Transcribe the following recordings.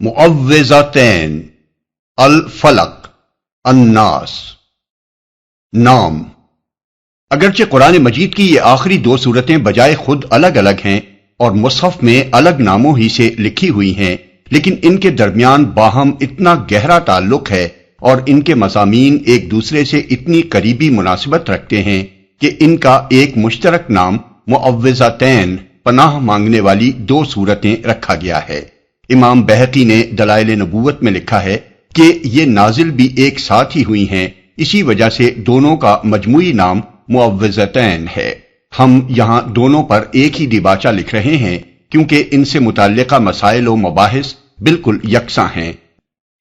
معوذتین، الفلق، الناس۔ نام: اگرچہ قرآن مجید کی یہ آخری دو سورتیں بجائے خود الگ الگ ہیں اور مصحف میں الگ ناموں ہی سے لکھی ہوئی ہیں، لیکن ان کے درمیان باہم اتنا گہرا تعلق ہے اور ان کے مضامین ایک دوسرے سے اتنی قریبی مناسبت رکھتے ہیں کہ ان کا ایک مشترک نام معوذتین، پناہ مانگنے والی دو سورتیں رکھا گیا ہے۔ امام بہقی نے دلائل نبوت میں لکھا ہے کہ یہ نازل بھی ایک ساتھ ہی ہوئی ہیں، اسی وجہ سے دونوں کا مجموعی نام معوذتین ہے۔ ہم یہاں دونوں پر ایک ہی دیباچہ لکھ رہے ہیں کیونکہ ان سے متعلقہ مسائل و مباحث بالکل یکساں ہیں۔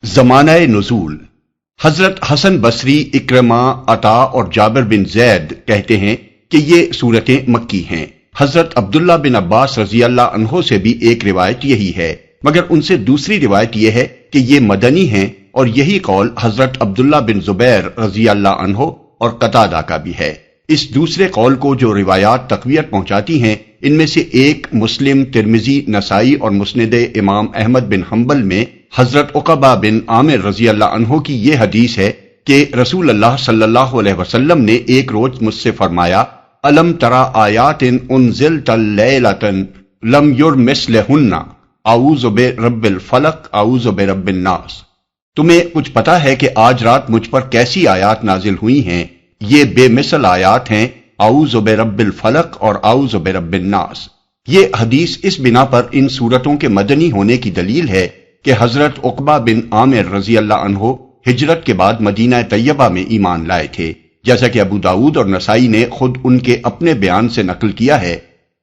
زمانہ نزول: حضرت حسن بصری، اکرمہ، عطا اور جابر بن زید کہتے ہیں کہ یہ سورتیں مکی ہیں۔ حضرت عبداللہ بن عباس رضی اللہ عنہ سے بھی ایک روایت یہی ہے، مگر ان سے دوسری روایت یہ ہے کہ یہ مدنی ہیں، اور یہی قول حضرت عبداللہ بن زبیر رضی اللہ عنہ اور قتادہ کا بھی ہے۔ اس دوسرے قول کو جو روایات تقویت پہنچاتی ہیں، ان میں سے ایک مسلم، ترمذی، نسائی اور مسند امام احمد بن حنبل میں حضرت عقبہ بن عامر رضی اللہ عنہ کی یہ حدیث ہے کہ رسول اللہ صلی اللہ علیہ وسلم نے ایک روز مجھ سے فرمایا: الم ترى آیات انزلت لیلۃ لم یرمثلہن، اعوذ برب الفلق، اعوذ برب الناس۔ تمہیں کچھ پتا ہے کہ آج رات مجھ پر کیسی آیات نازل ہوئی ہیں؟ یہ بے مثل آیات ہیں، اعوذ برب الفلق اور اعوذ برب الناس۔ یہ حدیث اس بنا پر ان صورتوں کے مدنی ہونے کی دلیل ہے کہ حضرت عقبہ بن عامر رضی اللہ عنہ ہجرت کے بعد مدینہ طیبہ میں ایمان لائے تھے، جیسا کہ ابو داؤد اور نسائی نے خود ان کے اپنے بیان سے نقل کیا ہے۔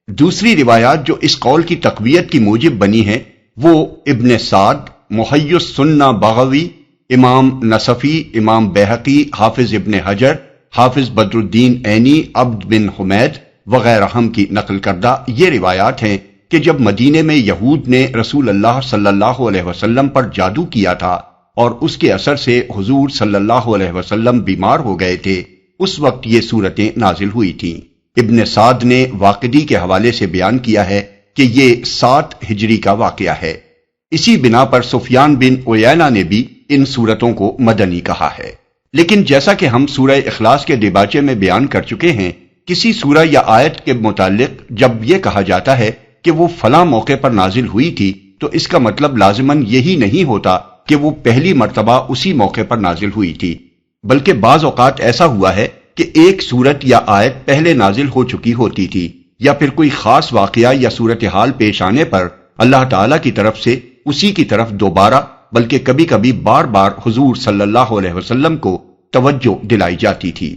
دوسری روایات جو اس قول کی تقویت کی موجب بنی ہیں وہ ابن سعد، محی السنہ بغوی، امام نصفی، امام بہقی، حافظ ابن حجر، حافظ بدر الدین عینی، عبد بن حمید وغیرہ ہم کی نقل کردہ یہ روایات ہیں کہ جب مدینے میں یہود نے رسول اللہ صلی اللہ علیہ وسلم پر جادو کیا تھا اور اس کے اثر سے حضور صلی اللہ علیہ وسلم بیمار ہو گئے تھے، اس وقت یہ صورتیں نازل ہوئی تھیں۔ ابن سعد نے واقدی کے حوالے سے بیان کیا ہے کہ یہ 7 ہجری کا واقعہ ہے۔ اسی بنا پر سفیان بن عیینہ نے بھی ان صورتوں کو مدنی کہا ہے۔ لیکن جیسا کہ ہم سورہ اخلاص کے دیباچے میں بیان کر چکے ہیں، کسی سورہ یا آیت کے متعلق جب یہ کہا جاتا ہے کہ وہ فلاں موقع پر نازل ہوئی تھی، تو اس کا مطلب لازماً یہی نہیں ہوتا کہ وہ پہلی مرتبہ اسی موقع پر نازل ہوئی تھی، بلکہ بعض اوقات ایسا ہوا ہے کہ ایک سورت یا آیت پہلے نازل ہو چکی ہوتی تھی، یا پھر کوئی خاص واقعہ یا صورتحال پیش آنے پر اللہ تعالیٰ کی طرف سے اسی کی طرف دوبارہ بلکہ کبھی کبھی بار بار حضور صلی اللہ علیہ وسلم کو توجہ دلائی جاتی تھی۔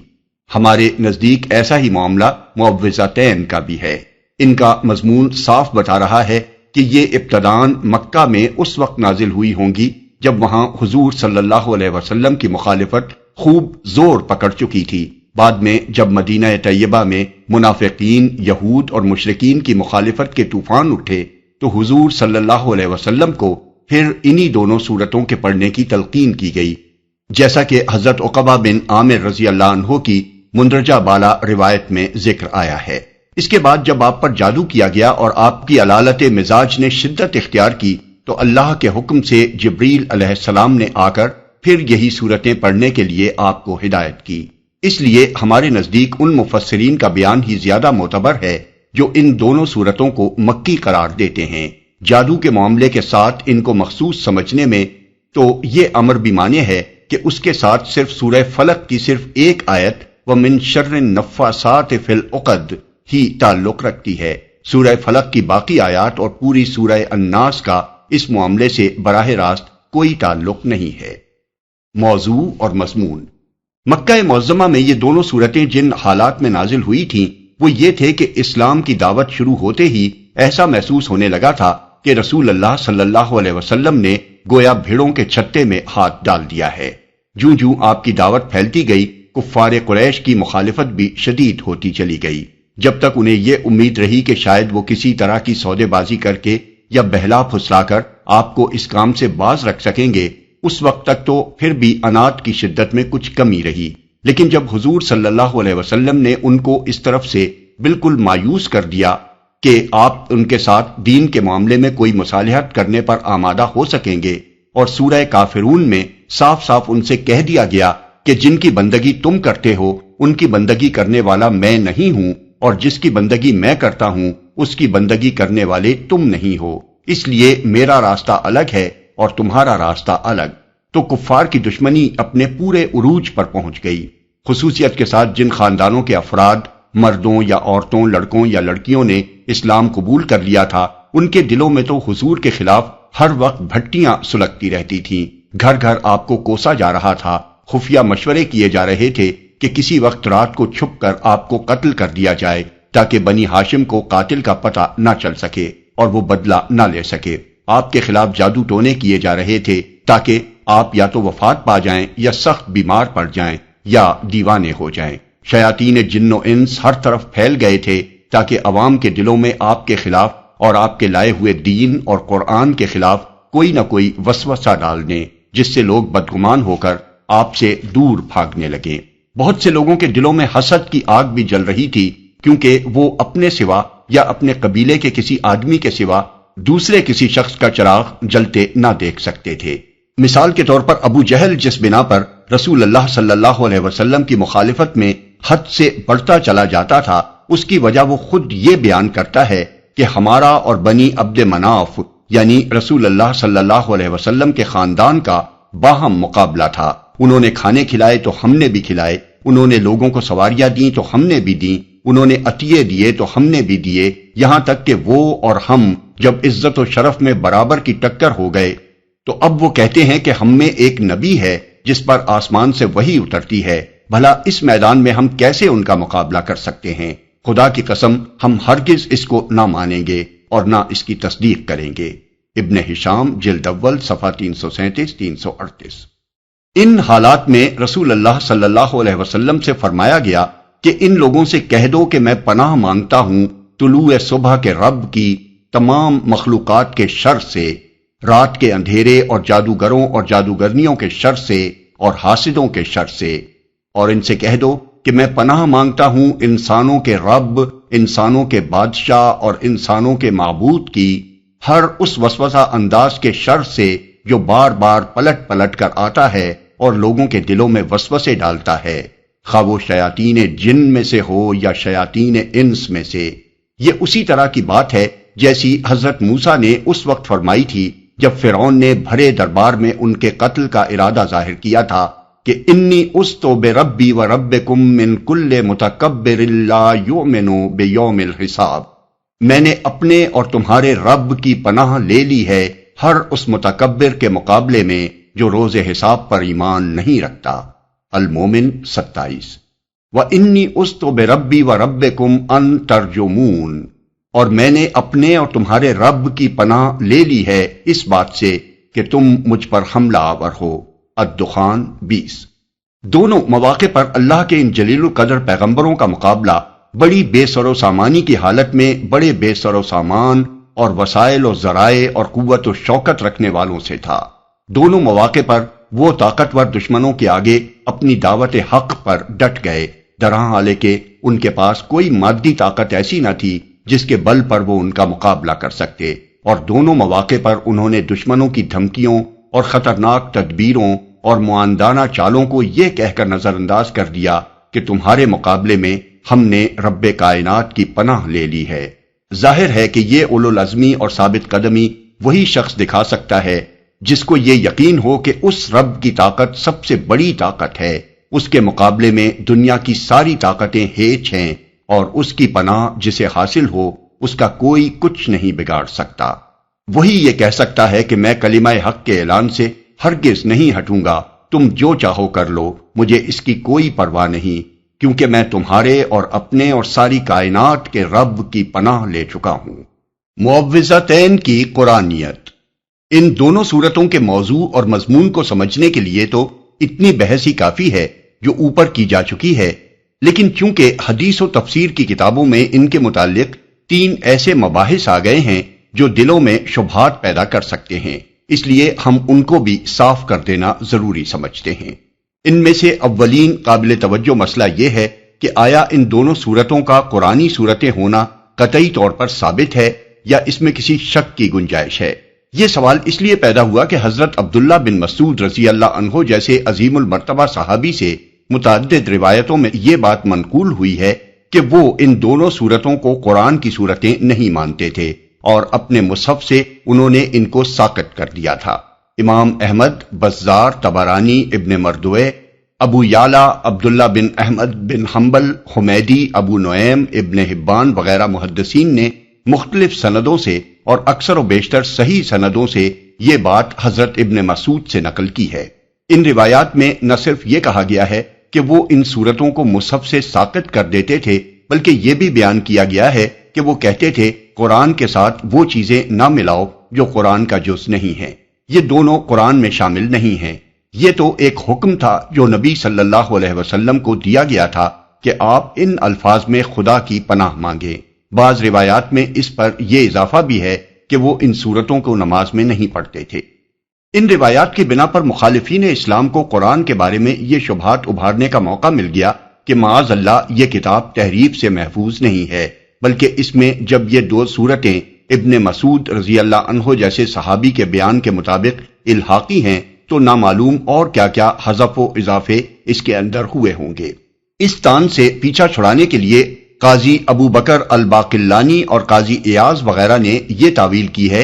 ہمارے نزدیک ایسا ہی معاملہ معوذتین کا بھی ہے۔ ان کا مضمون صاف بتا رہا ہے کہ یہ ابتداً مکہ میں اس وقت نازل ہوئی ہوں گی جب وہاں حضور صلی اللہ علیہ وسلم کی مخالفت خوب زور پکڑ چکی تھی۔ بعد میں جب مدینہ طیبہ میں منافقین، یہود اور مشرکین کی مخالفت کے طوفان اٹھے تو حضور صلی اللہ علیہ وسلم کو پھر انہی دونوں صورتوں کے پڑھنے کی تلقین کی گئی، جیسا کہ حضرت عقبہ بن عامر رضی اللہ عنہ کی مندرجہ بالا روایت میں ذکر آیا ہے۔ اس کے بعد جب آپ پر جادو کیا گیا اور آپ کی علالت مزاج نے شدت اختیار کی تو اللہ کے حکم سے جبریل علیہ السلام نے آ کر پھر یہی صورتیں پڑھنے کے لیے آپ کو ہدایت کی۔ اس لیے ہمارے نزدیک ان مفسرین کا بیان ہی زیادہ معتبر ہے جو ان دونوں صورتوں کو مکی قرار دیتے ہیں۔ جادو کے معاملے کے ساتھ ان کو مخصوص سمجھنے میں تو یہ امر بھی مانے ہے کہ اس کے ساتھ صرف سورہ فلق کی صرف ایک آیت وَمِن شَرِّ النَّفَّاثَاتِ فِي الْعُقَدِ ہی تعلق رکھتی ہے۔ سورہ فلق کی باقی آیات اور پوری سورہ الناس کا اس معاملے سے براہ راست کوئی تعلق نہیں ہے۔ موضوع اور مضمون: مکہ معظمہ میں یہ دونوں صورتیں جن حالات میں نازل ہوئی تھیں وہ یہ تھے کہ اسلام کی دعوت شروع ہوتے ہی ایسا محسوس ہونے لگا تھا کہ رسول اللہ صلی اللہ علیہ وسلم نے گویا بھیڑوں کے چھتے میں ہاتھ ڈال دیا ہے۔ جوں جوں آپ کی دعوت پھیلتی گئی، کفار قریش کی مخالفت بھی شدید ہوتی چلی گئی، جب تک انہیں یہ امید رہی کہ شاید وہ کسی طرح کی سودے بازی کر کے یا بہلا پھسلا کر آپ کو اس کام سے باز رکھ سکیں گے۔ اس وقت تک تو پھر بھی انات کی شدت میں کچھ کمی رہی، لیکن جب حضور صلی اللہ علیہ وسلم نے ان کو اس طرف سے بالکل مایوس کر دیا کہ آپ ان کے ساتھ دین کے معاملے میں کوئی مصالحت کرنے پر آمادہ ہو سکیں گے، اور سورہ کافرون میں صاف صاف ان سے کہہ دیا گیا کہ جن کی بندگی تم کرتے ہو ان کی بندگی کرنے والا میں نہیں ہوں، اور جس کی بندگی میں کرتا ہوں اس کی بندگی کرنے والے تم نہیں ہو، اس لیے میرا راستہ الگ ہے اور تمہارا راستہ الگ۔ تو کفار کی دشمنی اپنے پورے عروج پر پہنچ گئی، خصوصیت کے ساتھ جن خاندانوں کے افراد، مردوں یا عورتوں، لڑکوں یا لڑکیوں نے اسلام قبول کر لیا تھا، ان کے دلوں میں تو حضور کے خلاف ہر وقت بھٹیاں سلگتی رہتی تھیں، گھر گھر آپ کو کوسا جا رہا تھا، خفیہ مشورے کیے جا رہے تھے کہ کسی وقت رات کو چھپ کر آپ کو قتل کر دیا جائے تاکہ بنی ہاشم کو قاتل کا پتہ نہ چل سکے اور وہ بدلہ نہ لے سکے۔ آپ کے خلاف جادو ٹونے کیے جا رہے تھے تاکہ آپ یا تو وفات پا جائیں یا سخت بیمار پڑ جائیں یا دیوانے ہو جائیں۔ شیاطین جن و انس ہر طرف پھیل گئے تھے تاکہ عوام کے دلوں میں آپ کے خلاف اور آپ کے لائے ہوئے دین اور قرآن کے خلاف کوئی نہ کوئی وسوسہ ڈال دیں، جس سے لوگ بدگمان ہو کر آپ سے دور بھاگنے لگیں۔ بہت سے لوگوں کے دلوں میں حسد کی آگ بھی جل رہی تھی، کیونکہ وہ اپنے سوا یا اپنے قبیلے کے کسی آدمی کے سوا دوسرے کسی شخص کا چراغ جلتے نہ دیکھ سکتے تھے۔ مثال کے طور پر ابو جہل جس بنا پر رسول اللہ صلی اللہ علیہ وسلم کی مخالفت میں حد سے بڑھتا چلا جاتا تھا، اس کی وجہ وہ خود یہ بیان کرتا ہے کہ ہمارا اور بنی عبد مناف یعنی رسول اللہ صلی اللہ علیہ وسلم کے خاندان کا باہم مقابلہ تھا۔ انہوں نے کھانے کھلائے تو ہم نے بھی کھلائے، انہوں نے لوگوں کو سواریاں دیں تو ہم نے بھی دیں، انہوں نے عطیے دیے تو ہم نے بھی دیے، یہاں تک کہ وہ اور ہم جب عزت و شرف میں برابر کی ٹکر ہو گئے تو اب وہ کہتے ہیں کہ ہم میں ایک نبی ہے جس پر آسمان سے وحی اترتی ہے، بھلا اس میدان میں ہم کیسے ان کا مقابلہ کر سکتے ہیں؟ خدا کی قسم ہم ہرگز اس کو نہ مانیں گے اور نہ اس کی تصدیق کریں گے۔ ابن ہشام جلد اول صفحہ 337-338۔ ان حالات میں رسول اللہ صلی اللہ علیہ وسلم سے فرمایا گیا کہ ان لوگوں سے کہہ دو کہ میں پناہ مانگتا ہوں طلوع صبح کے رب کی تمام مخلوقات کے شر سے، رات کے اندھیرے اور جادوگروں اور جادوگرنیوں کے شر سے اور حاسدوں کے شر سے، اور ان سے کہہ دو کہ میں پناہ مانگتا ہوں انسانوں کے رب، انسانوں کے بادشاہ اور انسانوں کے معبود کی ہر اس وسوسہ انداز کے شر سے جو بار بار پلٹ پلٹ کر آتا ہے اور لوگوں کے دلوں میں وسوسے ڈالتا ہے، خواہ وہ شیاطین جن میں سے ہو یا شیاطین انس میں سے۔ یہ اسی طرح کی بات ہے جیسی حضرت موسیٰ نے اس وقت فرمائی تھی جب فرعون نے بھرے دربار میں ان کے قتل کا ارادہ ظاہر کیا تھا کہ انی استو بربی و ربکم من کل متکبر لا یؤمن بیوم الحساب، میں نے اپنے اور تمہارے رب کی پناہ لے لی ہے ہر اس متکبر کے مقابلے میں جو روز حساب پر ایمان نہیں رکھتا۔ المومن 27۔ وَإِنِّي أُسْتُ بِرَبِّي وَرَبِّكُمْ أَن تَرْجُمُونَ، اور میں نے اپنے اور تمہارے رب کی پناہ لے لی ہے اس بات سے کہ تم مجھ پر حملہ آور ہو۔ الدخان 20۔ دونوں مواقع پر اللہ کے ان جلیل القدر پیغمبروں کا مقابلہ بڑی بے سر و سامانی کی حالت میں بڑے بے سر و سامان اور وسائل و ذرائع اور قوت و شوکت رکھنے والوں سے تھا۔ دونوں مواقع پر وہ طاقتور دشمنوں کے آگے اپنی دعوت حق پر ڈٹ گئے، درحالے کہ ان کے پاس کوئی مادی طاقت ایسی نہ تھی جس کے بل پر وہ ان کا مقابلہ کر سکتے، اور دونوں مواقع پر انہوں نے دشمنوں کی دھمکیوں اور خطرناک تدبیروں اور معاندانہ چالوں کو یہ کہہ کر نظر انداز کر دیا کہ تمہارے مقابلے میں ہم نے رب کائنات کی پناہ لے لی ہے۔ ظاہر ہے کہ یہ اولو العزمی اور ثابت قدمی وہی شخص دکھا سکتا ہے جس کو یہ یقین ہو کہ اس رب کی طاقت سب سے بڑی طاقت ہے، اس کے مقابلے میں دنیا کی ساری طاقتیں ہیچ ہیں، اور اس کی پناہ جسے حاصل ہو اس کا کوئی کچھ نہیں بگاڑ سکتا۔ وہی یہ کہہ سکتا ہے کہ میں کلمہ حق کے اعلان سے ہرگز نہیں ہٹوں گا، تم جو چاہو کر لو، مجھے اس کی کوئی پرواہ نہیں، کیونکہ میں تمہارے اور اپنے اور ساری کائنات کے رب کی پناہ لے چکا ہوں۔ معوذتین کی قرآنیت۔ ان دونوں صورتوں کے موضوع اور مضمون کو سمجھنے کے لیے تو اتنی بحث ہی کافی ہے جو اوپر کی جا چکی ہے، لیکن چونکہ حدیث و تفسیر کی کتابوں میں ان کے متعلق 3 ایسے مباحث آ گئے ہیں جو دلوں میں شبہات پیدا کر سکتے ہیں، اس لیے ہم ان کو بھی صاف کر دینا ضروری سمجھتے ہیں۔ ان میں سے اولین قابل توجہ مسئلہ یہ ہے کہ آیا ان دونوں صورتوں کا قرآنی صورتیں ہونا قطعی طور پر ثابت ہے یا اس میں کسی شک کی گنجائش ہے؟ یہ سوال اس لیے پیدا ہوا کہ حضرت عبداللہ بن مسعود رضی اللہ عنہ جیسے عظیم المرتبہ صحابی سے متعدد روایتوں میں یہ بات منقول ہوئی ہے کہ وہ ان دونوں سورتوں کو قرآن کی سورتیں نہیں مانتے تھے اور اپنے مصحف سے انہوں نے ان کو ساقط کر دیا تھا۔ امام احمد، بزار، طبرانی، ابن مردوے، ابو یعلا، عبداللہ بن احمد بن حنبل، حمیدی، ابو نعیم، ابن حبان وغیرہ محدثین نے مختلف سندوں سے اور اکثر و بیشتر صحیح سندوں سے یہ بات حضرت ابن مسعود سے نقل کی ہے۔ ان روایات میں نہ صرف یہ کہا گیا ہے کہ وہ ان سورتوں کو مصحف سے ساقط کر دیتے تھے، بلکہ یہ بھی بیان کیا گیا ہے کہ وہ کہتے تھے قرآن کے ساتھ وہ چیزیں نہ ملاؤ جو قرآن کا جز نہیں ہیں، یہ دونوں قرآن میں شامل نہیں ہیں۔ یہ تو ایک حکم تھا جو نبی صلی اللہ علیہ وسلم کو دیا گیا تھا کہ آپ ان الفاظ میں خدا کی پناہ مانگیں۔ بعض روایات میں اس پر یہ اضافہ بھی ہے کہ وہ ان سورتوں کو نماز میں نہیں پڑھتے تھے۔ ان روایات کی بنا پر مخالفین اسلام کو قرآن کے بارے میں یہ شبہات ابھارنے کا موقع مل گیا کہ معاذ اللہ یہ کتاب تحریف سے محفوظ نہیں ہے، بلکہ اس میں جب یہ دو سورتیں ابن مسعود رضی اللہ عنہ جیسے صحابی کے بیان کے مطابق الحاقی ہیں تو نامعلوم اور کیا کیا حذف و اضافے اس کے اندر ہوئے ہوں گے۔ اس تان سے پیچھا چھڑانے کے لیے قاضی ابو بکر الباقلانی اور قاضی ایاز وغیرہ نے یہ تعویل کی ہے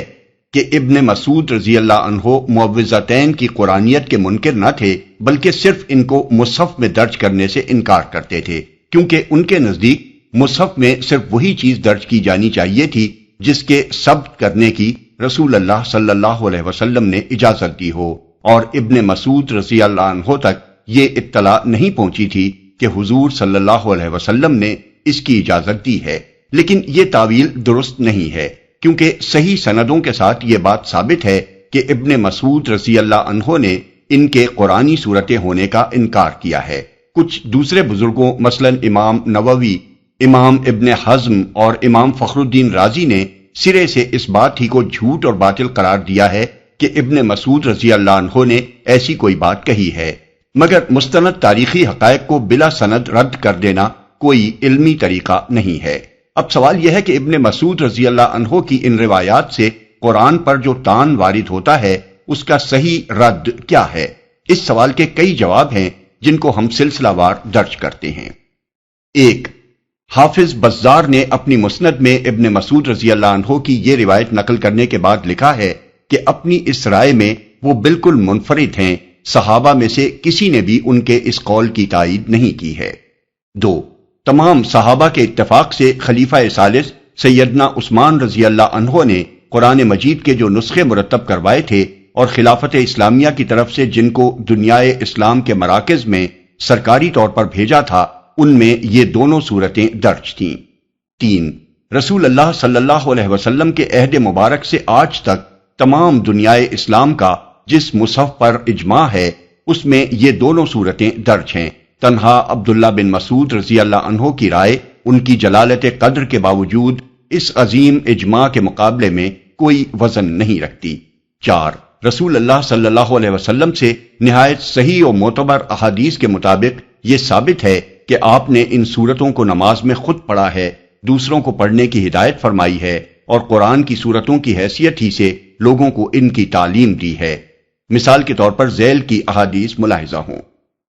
کہ ابن مسعود رضی اللہ عنہ معوذتین کی قرآنیت کے منکر نہ تھے، بلکہ صرف ان کو مصحف میں درج کرنے سے انکار کرتے تھے، کیونکہ ان کے نزدیک مصحف میں صرف وہی چیز درج کی جانی چاہیے تھی جس کے ثبت کرنے کی رسول اللہ صلی اللہ علیہ وسلم نے اجازت دی ہو، اور ابن مسعود رضی اللہ عنہ تک یہ اطلاع نہیں پہنچی تھی کہ حضور صلی اللہ علیہ وسلم نے اس کی اجازت دی ہے۔ لیکن یہ تعویل درست نہیں ہے، کیونکہ صحیح سندوں کے ساتھ یہ بات ثابت ہے کہ ابن مسعود رضی اللہ عنہ نے ان کے قرآنی صورتیں ہونے کا انکار کیا ہے۔ کچھ دوسرے بزرگوں مثلا امام نووی، امام ابن حزم اور امام فخر الدین رازی نے سرے سے اس بات ہی کو جھوٹ اور باطل قرار دیا ہے کہ ابن مسعود رضی اللہ عنہ نے ایسی کوئی بات کہی ہے، مگر مستند تاریخی حقائق کو بلا سند رد کر دینا کوئی علمی طریقہ نہیں ہے۔ اب سوال یہ ہے کہ ابن مسعود رضی اللہ عنہ کی ان روایات سے قرآن پر جو طعن وارد ہوتا ہے اس کا صحیح رد کیا ہے؟ اس سوال کے کئی جواب ہیں جن کو ہم سلسلہ وار درج کرتے ہیں۔ ایک، حافظ بزار نے اپنی مسند میں ابن مسعود رضی اللہ عنہ کی یہ روایت نقل کرنے کے بعد لکھا ہے کہ اپنی اس رائے میں وہ بالکل منفرد ہیں، صحابہ میں سے کسی نے بھی ان کے اس قول کی تائید نہیں کی ہے۔ دو، تمام صحابہ کے اتفاق سے خلیفہ ثالث سیدنا عثمان رضی اللہ عنہ نے قرآن مجید کے جو نسخے مرتب کروائے تھے اور خلافت اسلامیہ کی طرف سے جن کو دنیائے اسلام کے مراکز میں سرکاری طور پر بھیجا تھا، ان میں یہ دونوں صورتیں درج تھیں۔ تین، رسول اللہ صلی اللہ علیہ وسلم کے عہد مبارک سے آج تک تمام دنیائے اسلام کا جس مصحف پر اجماع ہے اس میں یہ دونوں صورتیں درج ہیں۔ تنہا عبداللہ بن مسعود رضی اللہ عنہ کی رائے ان کی جلالت قدر کے باوجود اس عظیم اجماع کے مقابلے میں کوئی وزن نہیں رکھتی۔ چار، رسول اللہ صلی اللہ علیہ وسلم سے نہایت صحیح و معتبر احادیث کے مطابق یہ ثابت ہے کہ آپ نے ان سورتوں کو نماز میں خود پڑھا ہے، دوسروں کو پڑھنے کی ہدایت فرمائی ہے اور قرآن کی سورتوں کی حیثیت ہی سے لوگوں کو ان کی تعلیم دی ہے۔ مثال کے طور پر ذیل کی احادیث ملاحظہ ہوں۔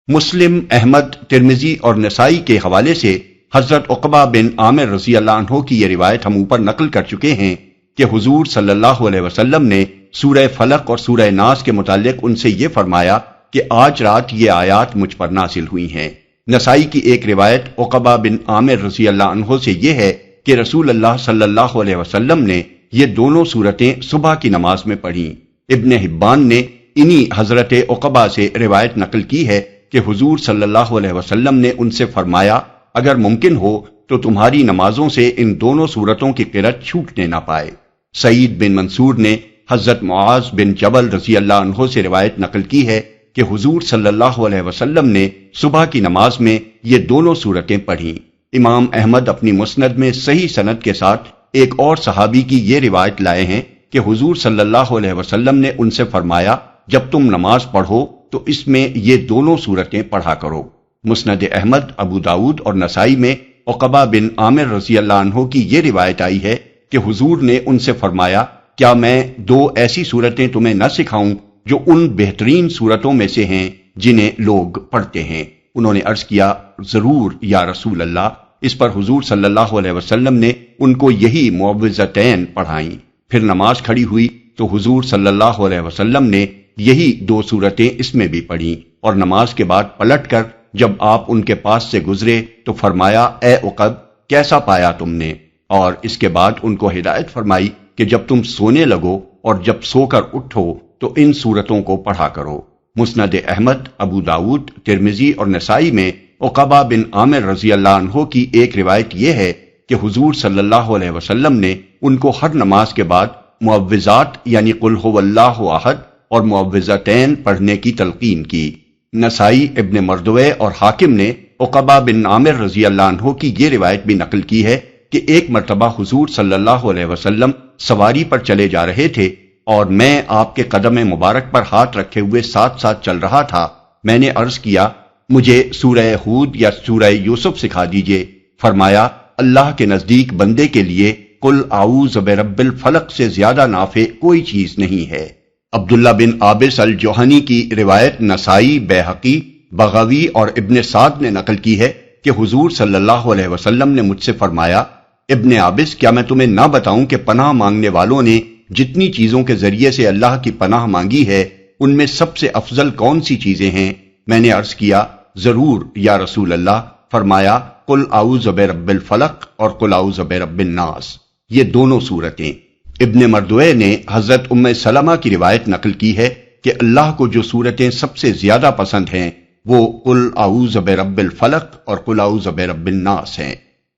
مسلم، احمد، ترمذی اور نسائی کے حوالے سے حضرت عقبہ بن عامر رضی اللہ عنہ کی یہ روایت ہم اوپر نقل کر چکے ہیں کہ حضور صلی اللہ علیہ وسلم نے سورہ فلق اور سورہ ناس کے متعلق ان سے یہ فرمایا کہ آج رات یہ آیات مجھ پر نازل ہوئی ہیں۔ نسائی کی ایک روایت عقبہ بن عامر رضی اللہ عنہ سے یہ ہے کہ رسول اللہ صلی اللہ علیہ وسلم نے یہ دونوں سورتیں صبح کی نماز میں پڑھیں۔ ابن حبان نے انہی حضرت عقبہ سے روایت نقل کی ہے کہ حضور صلی اللہ علیہ وسلم نے ان سے فرمایا اگر ممکن ہو تو تمہاری نمازوں سے ان دونوں سورتوں کی قرأت چھوٹنے نہ پائے۔ سعید بن منصور نے حضرت معاذ بن جبل رضی اللہ عنہ سے روایت نقل کی ہے کہ حضور صلی اللہ علیہ وسلم نے صبح کی نماز میں یہ دونوں سورتیں پڑھیں۔ امام احمد اپنی مسند میں صحیح سند کے ساتھ ایک اور صحابی کی یہ روایت لائے ہیں کہ حضور صلی اللہ علیہ وسلم نے ان سے فرمایا جب تم نماز پڑھو تو اس میں یہ دونوں سورتیں پڑھا کرو۔ مسند احمد، ابو داؤد اور نسائی میں عقبہ بن عامر رضی اللہ عنہ کی یہ روایت آئی ہے کہ حضور نے ان سے فرمایا، کیا میں 2 ایسی صورتیں تمہیں نہ سکھاؤں جو ان بہترین صورتوں میں سے ہیں جنہیں لوگ پڑھتے ہیں؟ انہوں نے عرض کیا، ضرور یا رسول اللہ۔ اس پر حضور صلی اللہ علیہ وسلم نے ان کو یہی معوذتین پڑھائیں۔ پھر نماز کھڑی ہوئی تو حضور صلی اللہ علیہ وسلم نے یہی 2 صورتیں اس میں بھی پڑھیں، اور نماز کے بعد پلٹ کر جب آپ ان کے پاس سے گزرے تو فرمایا، اے عقب، کیسا پایا تم نے؟ اور اس کے بعد ان کو ہدایت فرمائی کہ جب تم سونے لگو اور جب سو کر اٹھو تو ان صورتوں کو پڑھا کرو۔ مسند احمد، ابو داؤد، ترمذی اور نسائی میں عقبہ بن عامر رضی اللہ عنہ کی ایک روایت یہ ہے کہ حضور صلی اللہ علیہ وسلم نے ان کو ہر نماز کے بعد معوذات یعنی قل هو اللہ احد اور معوذتین پڑھنے کی تلقین کی۔ نسائی، ابن مردوے اور حاکم نے عقبہ بن عامر رضی اللہ عنہ کی یہ روایت بھی نقل کی ہے کہ ایک مرتبہ حضور صلی اللہ علیہ وسلم سواری پر چلے جا رہے تھے اور میں آپ کے قدم مبارک پر ہاتھ رکھے ہوئے ساتھ ساتھ چل رہا تھا۔ میں نے عرض کیا، مجھے سورہ ہود یا سورہ یوسف سکھا دیجئے۔ فرمایا، اللہ کے نزدیک بندے کے لیے قل اعوذ برب الفلق سے زیادہ نافع کوئی چیز نہیں ہے۔ عبداللہ بن عابس الجوہنی کی روایت نسائی، بیہقی، بغوی اور ابن سعد نے نقل کی ہے کہ حضور صلی اللہ علیہ وسلم نے مجھ سے فرمایا، ابن عابس، کیا میں تمہیں نہ بتاؤں کہ پناہ مانگنے والوں نے جتنی چیزوں کے ذریعے سے اللہ کی پناہ مانگی ہے ان میں سب سے افضل کون سی چیزیں ہیں؟ میں نے عرض کیا، ضرور یا رسول اللہ۔ فرمایا، قل اعوذ برب الفلق اور قل اعوذ برب الناس، یہ دونوں صورتیں۔ ابن مردوے نے حضرت ام سلمہ کی روایت نقل کی ہے کہ اللہ کو جو صورتیں سب سے زیادہ پسند ہیں وہ قل اعوذ برب الفلق اور قل اعوذ برب الناس ہیں۔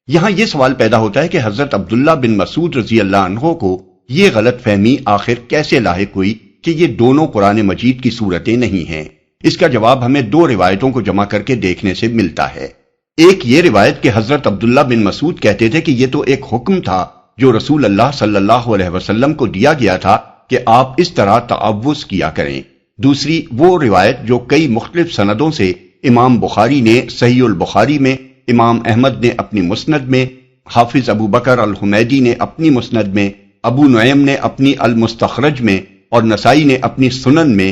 یہاں یہ سوال پیدا ہوتا ہے کہ حضرت عبداللہ بن مسعود رضی اللہ عنہ کو یہ غلط فہمی آخر کیسے لاحق ہوئی کہ یہ دونوں قرآن مجید کی صورتیں نہیں ہیں؟ اس کا جواب ہمیں 2 روایتوں کو جمع کر کے دیکھنے سے ملتا ہے۔ ایک یہ روایت کہ حضرت عبداللہ بن مسعود کہتے تھے کہ یہ تو ایک حکم تھا جو رسول اللہ صلی اللہ علیہ وسلم کو دیا گیا تھا کہ آپ اس طرح تعوذ کیا کریں۔ دوسری وہ روایت جو کئی مختلف سندوں سے امام بخاری نے صحیح البخاری میں، امام احمد نے اپنی مسند میں، حافظ ابو بکر الحمیدی نے اپنی مسند میں، ابو نعیم نے اپنی المستخرج میں اور نسائی نے اپنی سنن میں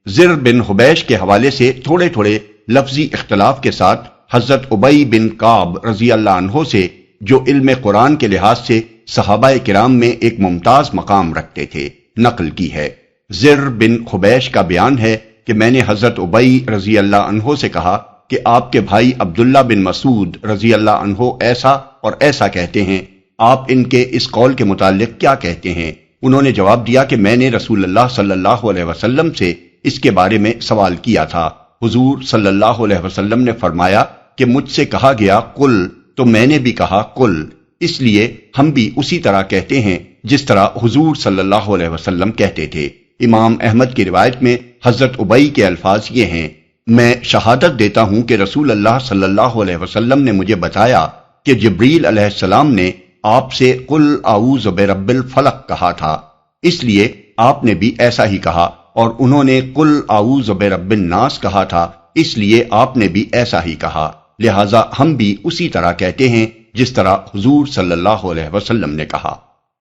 زر بن حبیش کے حوالے سے تھوڑے تھوڑے لفظی اختلاف کے ساتھ حضرت ابی بن کعب رضی اللہ عنہ سے، جو علم قرآن کے لحاظ سے صحابہ کرام میں ایک ممتاز مقام رکھتے تھے، نقل کی ہے۔ زر بن حبیش کا بیان ہے کہ میں نے حضرت ابی رضی اللہ عنہ سے کہا کہ آپ کے بھائی عبداللہ بن مسعود رضی اللہ عنہ ایسا اور ایسا کہتے ہیں، آپ ان کے اس قول کے متعلق کیا کہتے ہیں؟ انہوں نے جواب دیا کہ میں نے رسول اللہ صلی اللہ علیہ وسلم سے اس کے بارے میں سوال کیا تھا۔ حضور صلی اللہ علیہ وسلم نے فرمایا کہ مجھ سے کہا گیا قل، تو میں نے بھی کہا قل، اس لیے ہم بھی اسی طرح کہتے ہیں جس طرح حضور صلی اللہ علیہ وسلم کہتے تھے۔ امام احمد کی روایت میں حضرت ابی کے الفاظ یہ ہیں، میں شہادت دیتا ہوں کہ رسول اللہ صلی اللہ علیہ وسلم نے مجھے بتایا کہ جبریل علیہ السلام نے آپ سے قل اعوذ برب الفلق کہا تھا، اس لیے آپ نے بھی ایسا ہی کہا، اور انہوں نے قل اعوذ برب الناس کہا تھا، اس لیے آپ نے بھی ایسا ہی کہا، لہٰذا ہم بھی اسی طرح کہتے ہیں جس طرح حضور صلی اللہ علیہ وسلم نے کہا۔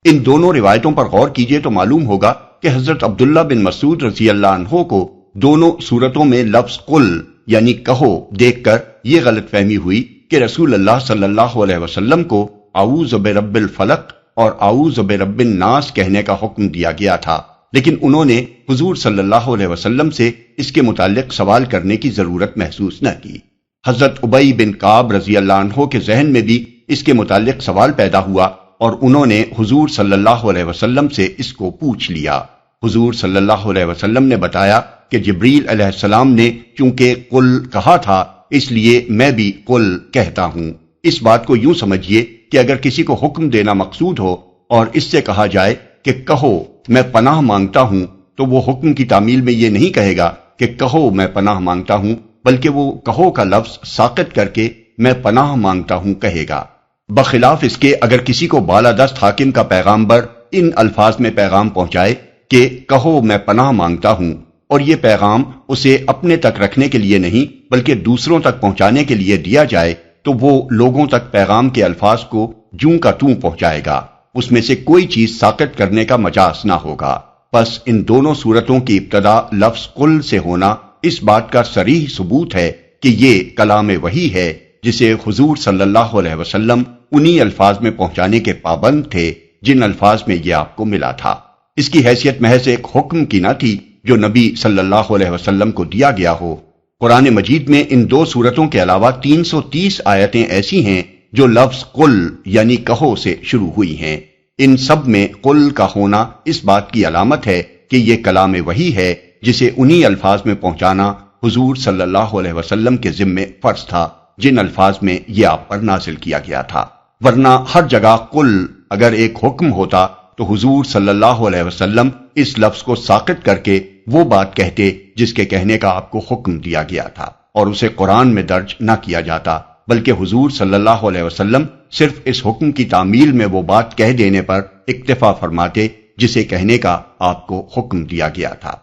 ان دونوں روایتوں پر غور کیجئے تو معلوم ہوگا کہ حضرت عبداللہ بن مسعود رضی اللہ عنہ کو دونوں صورتوں میں لفظ قل یعنی کہو دیکھ کر یہ غلط فہمی ہوئی کہ رسول اللہ صلی اللہ علیہ وسلم کو اعوذ برب الفلق اور اعوذ برب الناس کہنے کا حکم دیا گیا تھا، لیکن انہوں نے حضور صلی اللہ علیہ وسلم سے اس کے متعلق سوال کرنے کی ضرورت محسوس نہ کی۔ حضرت ابی بن کعب رضی اللہ عنہ کے ذہن میں بھی اس کے متعلق سوال پیدا ہوا اور انہوں نے حضور صلی اللہ علیہ وسلم سے اس کو پوچھ لیا۔ حضور صلی اللہ علیہ وسلم نے بتایا کہ جبریل علیہ السلام نے چونکہ قل کہا تھا اس لیے میں بھی قل کہتا ہوں۔ اس بات کو یوں سمجھیے کہ اگر کسی کو حکم دینا مقصود ہو اور اس سے کہا جائے کہ کہو میں پناہ مانگتا ہوں، تو وہ حکم کی تعمیل میں یہ نہیں کہے گا کہ کہو میں پناہ مانگتا ہوں، بلکہ وہ کہو کا لفظ ساقط کر کے میں پناہ مانگتا ہوں کہے گا۔ بخلاف اس کے اگر کسی کو بالادست حاکم کا پیغامبر ان الفاظ میں پیغام پہنچائے کہ کہو میں پناہ مانگتا ہوں، اور یہ پیغام اسے اپنے تک رکھنے کے لیے نہیں بلکہ دوسروں تک پہنچانے کے لیے دیا جائے، تو وہ لوگوں تک پیغام کے الفاظ کو جوں کا توں پہنچائے گا، اس میں سے کوئی چیز ساقط کرنے کا مجاز نہ ہوگا۔ پس ان دونوں صورتوں کی ابتدا لفظ قل سے ہونا اس بات کا صریح ثبوت ہے کہ یہ کلام وحی ہے جسے حضور صلی اللہ علیہ وسلم انہی الفاظ میں پہنچانے کے پابند تھے جن الفاظ میں یہ آپ کو ملا تھا۔ اس کی حیثیت محض ایک حکم کی نہ تھی جو نبی صلی اللہ علیہ وسلم کو دیا گیا ہو۔ قرآن مجید میں ان دو صورتوں کے علاوہ 330 آیتیں ایسی ہیں جو لفظ قل یعنی کہو سے شروع ہوئی ہیں۔ ان سب میں قل کا ہونا اس بات کی علامت ہے کہ یہ کلام وحی ہے جسے انہی الفاظ میں پہنچانا حضور صلی اللہ علیہ وسلم کے ذمے فرض تھا جن الفاظ میں یہ آپ پر نازل کیا گیا تھا، ورنہ ہر جگہ قل اگر ایک حکم ہوتا تو حضور صلی اللہ علیہ وسلم اس لفظ کو ساقط کر کے وہ بات کہتے جس کے کہنے کا آپ کو حکم دیا گیا تھا، اور اسے قرآن میں درج نہ کیا جاتا، بلکہ حضور صلی اللہ علیہ وسلم صرف اس حکم کی تعمیل میں وہ بات کہہ دینے پر اکتفا فرماتے جسے کہنے کا آپ کو حکم دیا گیا تھا۔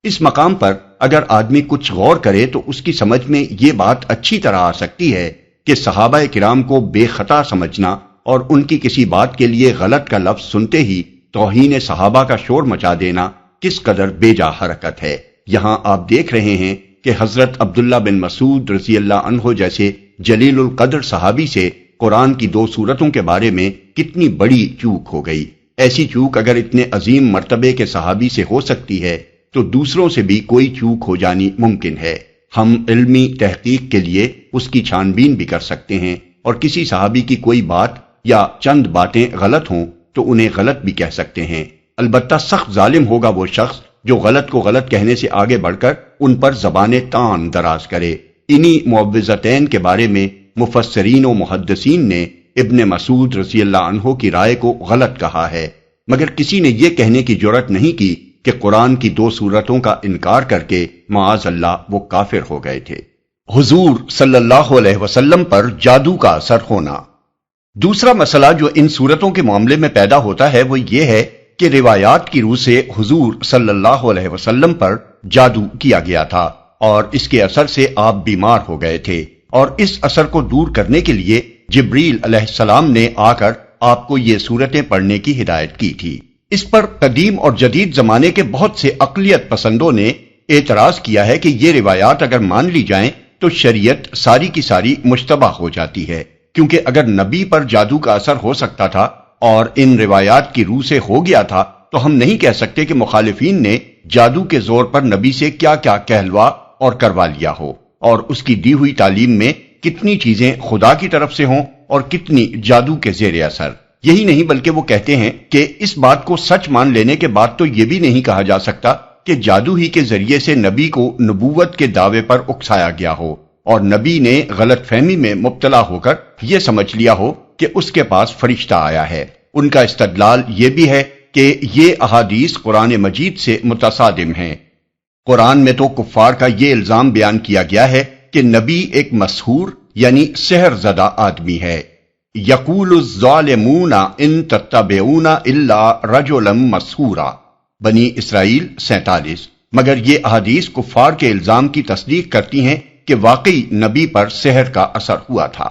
اس مقام پر اگر آدمی کچھ غور کرے تو اس کی سمجھ میں یہ بات اچھی طرح آ سکتی ہے کہ صحابہ کرام کو بے خطا سمجھنا اور ان کی کسی بات کے لیے غلط کا لفظ سنتے ہی توہین صحابہ کا شور مچا دینا کس قدر بے جا حرکت ہے۔ یہاں آپ دیکھ رہے ہیں کہ حضرت عبداللہ بن مسعود رضی اللہ عنہ جیسے جلیل القدر صحابی سے قرآن کی دو صورتوں کے بارے میں کتنی بڑی چوک ہو گئی۔ ایسی چوک اگر اتنے عظیم مرتبے کے صحابی سے ہو سکتی ہے تو دوسروں سے بھی کوئی چوک ہو جانی ممکن ہے۔ ہم علمی تحقیق کے لیے اس کی چھان بین بھی کر سکتے ہیں اور کسی صحابی کی کوئی بات یا چند باتیں غلط ہوں تو انہیں غلط بھی کہہ سکتے ہیں۔ البتہ سخت ظالم ہوگا وہ شخص جو غلط کو غلط کہنے سے آگے بڑھ کر ان پر زبان تان دراز کرے۔ انہی معوذتین کے بارے میں مفسرین و محدثین نے ابن مسعود رضی اللہ عنہ کی رائے کو غلط کہا ہے، مگر کسی نے یہ کہنے کی جرأت نہیں کی کہ قرآن کی دو صورتوں کا انکار کر کے معاذ اللہ وہ کافر ہو گئے تھے۔ حضور صلی اللہ علیہ وسلم پر جادو کا اثر ہونا۔ دوسرا مسئلہ جو ان صورتوں کے معاملے میں پیدا ہوتا ہے وہ یہ ہے کہ روایات کی روح سے حضور صلی اللہ علیہ وسلم پر جادو کیا گیا تھا اور اس کے اثر سے آپ بیمار ہو گئے تھے، اور اس اثر کو دور کرنے کے لیے جبریل علیہ السلام نے آ کر آپ کو یہ صورتیں پڑھنے کی ہدایت کی تھی۔ اس پر قدیم اور جدید زمانے کے بہت سے عقلیت پسندوں نے اعتراض کیا ہے کہ یہ روایات اگر مان لی جائیں تو شریعت ساری کی ساری مشتبہ ہو جاتی ہے، کیونکہ اگر نبی پر جادو کا اثر ہو سکتا تھا اور ان روایات کی روح سے ہو گیا تھا تو ہم نہیں کہہ سکتے کہ مخالفین نے جادو کے زور پر نبی سے کیا کیا کہلوا اور کروا لیا ہو، اور اس کی دی ہوئی تعلیم میں کتنی چیزیں خدا کی طرف سے ہوں اور کتنی جادو کے زیر اثر۔ یہی نہیں بلکہ وہ کہتے ہیں کہ اس بات کو سچ مان لینے کے بعد تو یہ بھی نہیں کہا جا سکتا کہ جادو ہی کے ذریعے سے نبی کو نبوت کے دعوے پر اکسایا گیا ہو اور نبی نے غلط فہمی میں مبتلا ہو کر یہ سمجھ لیا ہو کہ اس کے پاس فرشتہ آیا ہے۔ ان کا استدلال یہ بھی ہے کہ یہ احادیث قرآن مجید سے متصادم ہیں۔ قرآن میں تو کفار کا یہ الزام بیان کیا گیا ہے کہ نبی ایک مسحور یعنی سحر زدہ آدمی ہے۔ یقول الظالمون ان تتبعون الا رجلا مسحورا، بنی اسرائیل 47۔ مگر یہ احادیث کفار کے الزام کی تصدیق کرتی ہیں کہ واقعی نبی پر سحر کا اثر ہوا تھا۔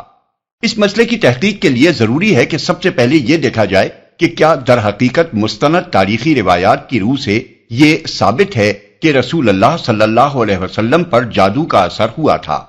اس مسئلے کی تحقیق کے لیے ضروری ہے کہ سب سے پہلے یہ دیکھا جائے کہ کیا در حقیقت مستند تاریخی روایات کی روح سے یہ ثابت ہے کہ رسول اللہ صلی اللہ علیہ وسلم پر جادو کا اثر ہوا تھا،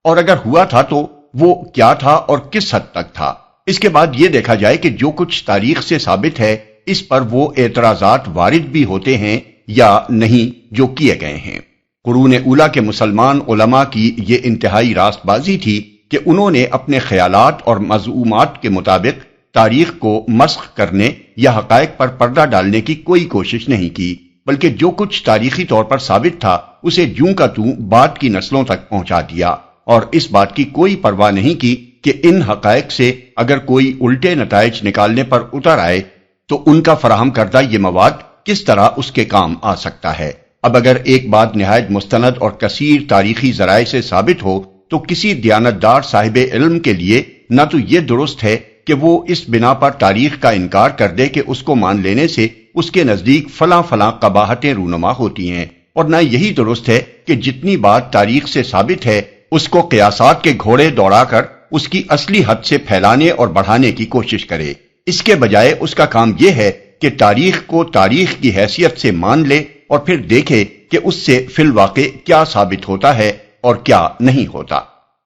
اور اگر ہوا تھا تو وہ کیا تھا اور کس حد تک تھا۔ اس کے بعد یہ دیکھا جائے کہ جو کچھ تاریخ سے ثابت ہے اس پر وہ اعتراضات وارد بھی ہوتے ہیں یا نہیں جو کیے گئے ہیں۔ قرون اولیٰ کے مسلمان علماء کی یہ انتہائی راست بازی تھی کہ انہوں نے اپنے خیالات اور مزعومات کے مطابق تاریخ کو مسخ کرنے یا حقائق پر پردہ ڈالنے کی کوئی کوشش نہیں کی، بلکہ جو کچھ تاریخی طور پر ثابت تھا اسے جوں کا توں بعد کی نسلوں تک پہنچا دیا، اور اس بات کی کوئی پرواہ نہیں کی کہ ان حقائق سے اگر کوئی الٹے نتائج نکالنے پر اتر آئے تو ان کا فراہم کردہ یہ مواد کس طرح اس کے کام آ سکتا ہے۔ اب اگر ایک بات نہایت مستند اور کثیر تاریخی ذرائع سے ثابت ہو تو کسی دیانتدار صاحب علم کے لیے نہ تو یہ درست ہے کہ وہ اس بنا پر تاریخ کا انکار کر دے کہ اس کو مان لینے سے اس کے نزدیک فلاں فلاں قباحتیں رونما ہوتی ہیں، اور نہ یہی درست ہے کہ جتنی بات تاریخ سے ثابت ہے اس کو قیاسات کے گھوڑے دوڑا کر اس کی اصلی حد سے پھیلانے اور بڑھانے کی کوشش کرے، اس کے بجائے اس کا کام یہ ہے کہ تاریخ کو تاریخ کی حیثیت سے مان لے اور پھر دیکھے کہ اس سے فی الواقع کیا ثابت ہوتا ہے اور کیا نہیں ہوتا۔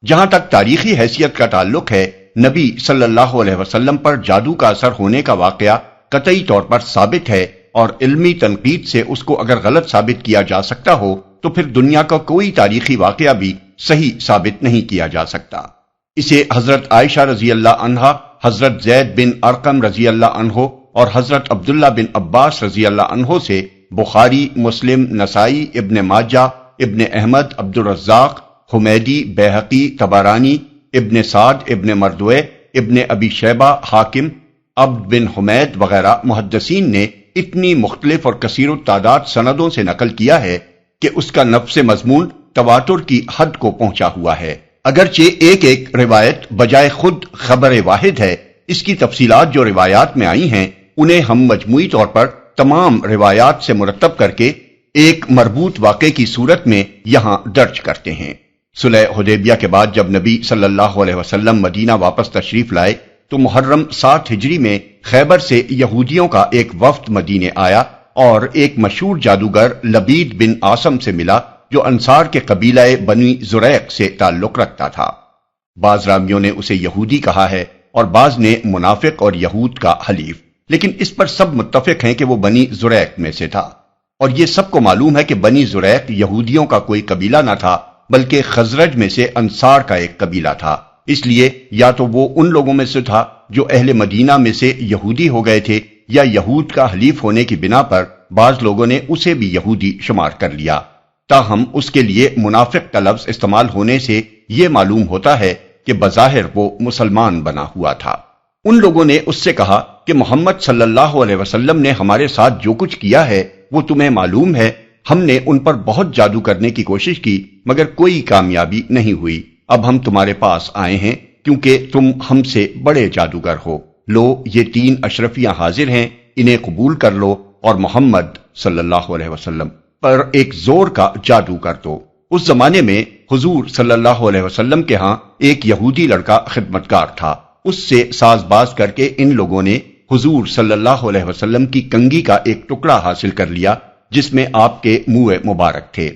جہاں تک تاریخی حیثیت کا تعلق ہے، نبی صلی اللہ علیہ وسلم پر جادو کا اثر ہونے کا واقعہ قطعی طور پر ثابت ہے، اور علمی تنقید سے اس کو اگر غلط ثابت کیا جا سکتا ہو تو پھر دنیا کا کوئی تاریخی واقعہ بھی صحیح ثابت نہیں کیا جا سکتا۔ اسے حضرت عائشہ رضی اللہ عنہا، حضرت زید بن ارقم رضی اللہ عنہ اور حضرت عبداللہ بن عباس رضی اللہ عنہ سے بخاری، مسلم، نسائی، ابن ماجہ، ابن احمد، عبد الرزاق، حمیدی، بیہقی، طبرانی، ابن سعد، ابن مردوے، ابن ابی شیبہ، حاکم، عبد بن حمید وغیرہ محدثین نے اتنی مختلف اور کثیر التعداد سندوں سے نقل کیا ہے کہ اس کا نفس مضمون تواتر کی حد کو پہنچا ہوا ہے۔ اگرچہ ایک ایک روایت بجائے خود خبر واحد ہے، اس کی تفصیلات جو روایات میں آئی ہیں انہیں ہم مجموعی طور پر تمام روایات سے مرتب کر کے ایک مربوط واقعے کی صورت میں یہاں درج کرتے ہیں۔ صلح حدیبیہ کے بعد جب نبی صلی اللہ علیہ وسلم مدینہ واپس تشریف لائے تو محرم 7 ہجری میں خیبر سے یہودیوں کا ایک وفد مدینے آیا اور ایک مشہور جادوگر لبید بن عاصم سے ملا جو انصار کے قبیلہ بنی زریق سے تعلق رکھتا تھا۔ بعض راویوں نے اسے یہودی کہا ہے اور بعض نے منافق اور یہود کا حلیف، لیکن اس پر سب متفق ہیں کہ وہ بنی زریق میں سے تھا، اور یہ سب کو معلوم ہے کہ بنی زریق یہودیوں کا کوئی قبیلہ نہ تھا بلکہ خزرج میں سے انصار کا ایک قبیلہ تھا۔ اس لیے یا تو وہ ان لوگوں میں سے تھا جو اہل مدینہ میں سے یہودی ہو گئے تھے، یا یہود کا حلیف ہونے کی بنا پر بعض لوگوں نے اسے بھی یہودی شمار کر لیا۔ تاہم اس کے لیے منافق کا لفظ استعمال ہونے سے یہ معلوم ہوتا ہے کہ بظاہر وہ مسلمان بنا ہوا تھا۔ ان لوگوں نے اس سے کہا کہ محمد صلی اللہ علیہ وسلم نے ہمارے ساتھ جو کچھ کیا ہے وہ تمہیں معلوم ہے، ہم نے ان پر بہت جادو کرنے کی کوشش کی مگر کوئی کامیابی نہیں ہوئی، اب ہم تمہارے پاس آئے ہیں کیونکہ تم ہم سے بڑے جادوگر ہو، لو یہ 3 اشرفیاں حاضر ہیں، انہیں قبول کر لو اور محمد صلی اللہ علیہ وسلم پر ایک زور کا جادو کر دو۔ اس زمانے میں حضور صلی اللہ علیہ وسلم کے ہاں ایک یہودی لڑکا خدمتگار تھا، اس سے ساز باز کر کے ان لوگوں نے حضور صلی اللہ علیہ وسلم کی کنگھی کا ایک ٹکڑا حاصل کر لیا جس میں آپ کے منہ مبارک تھے۔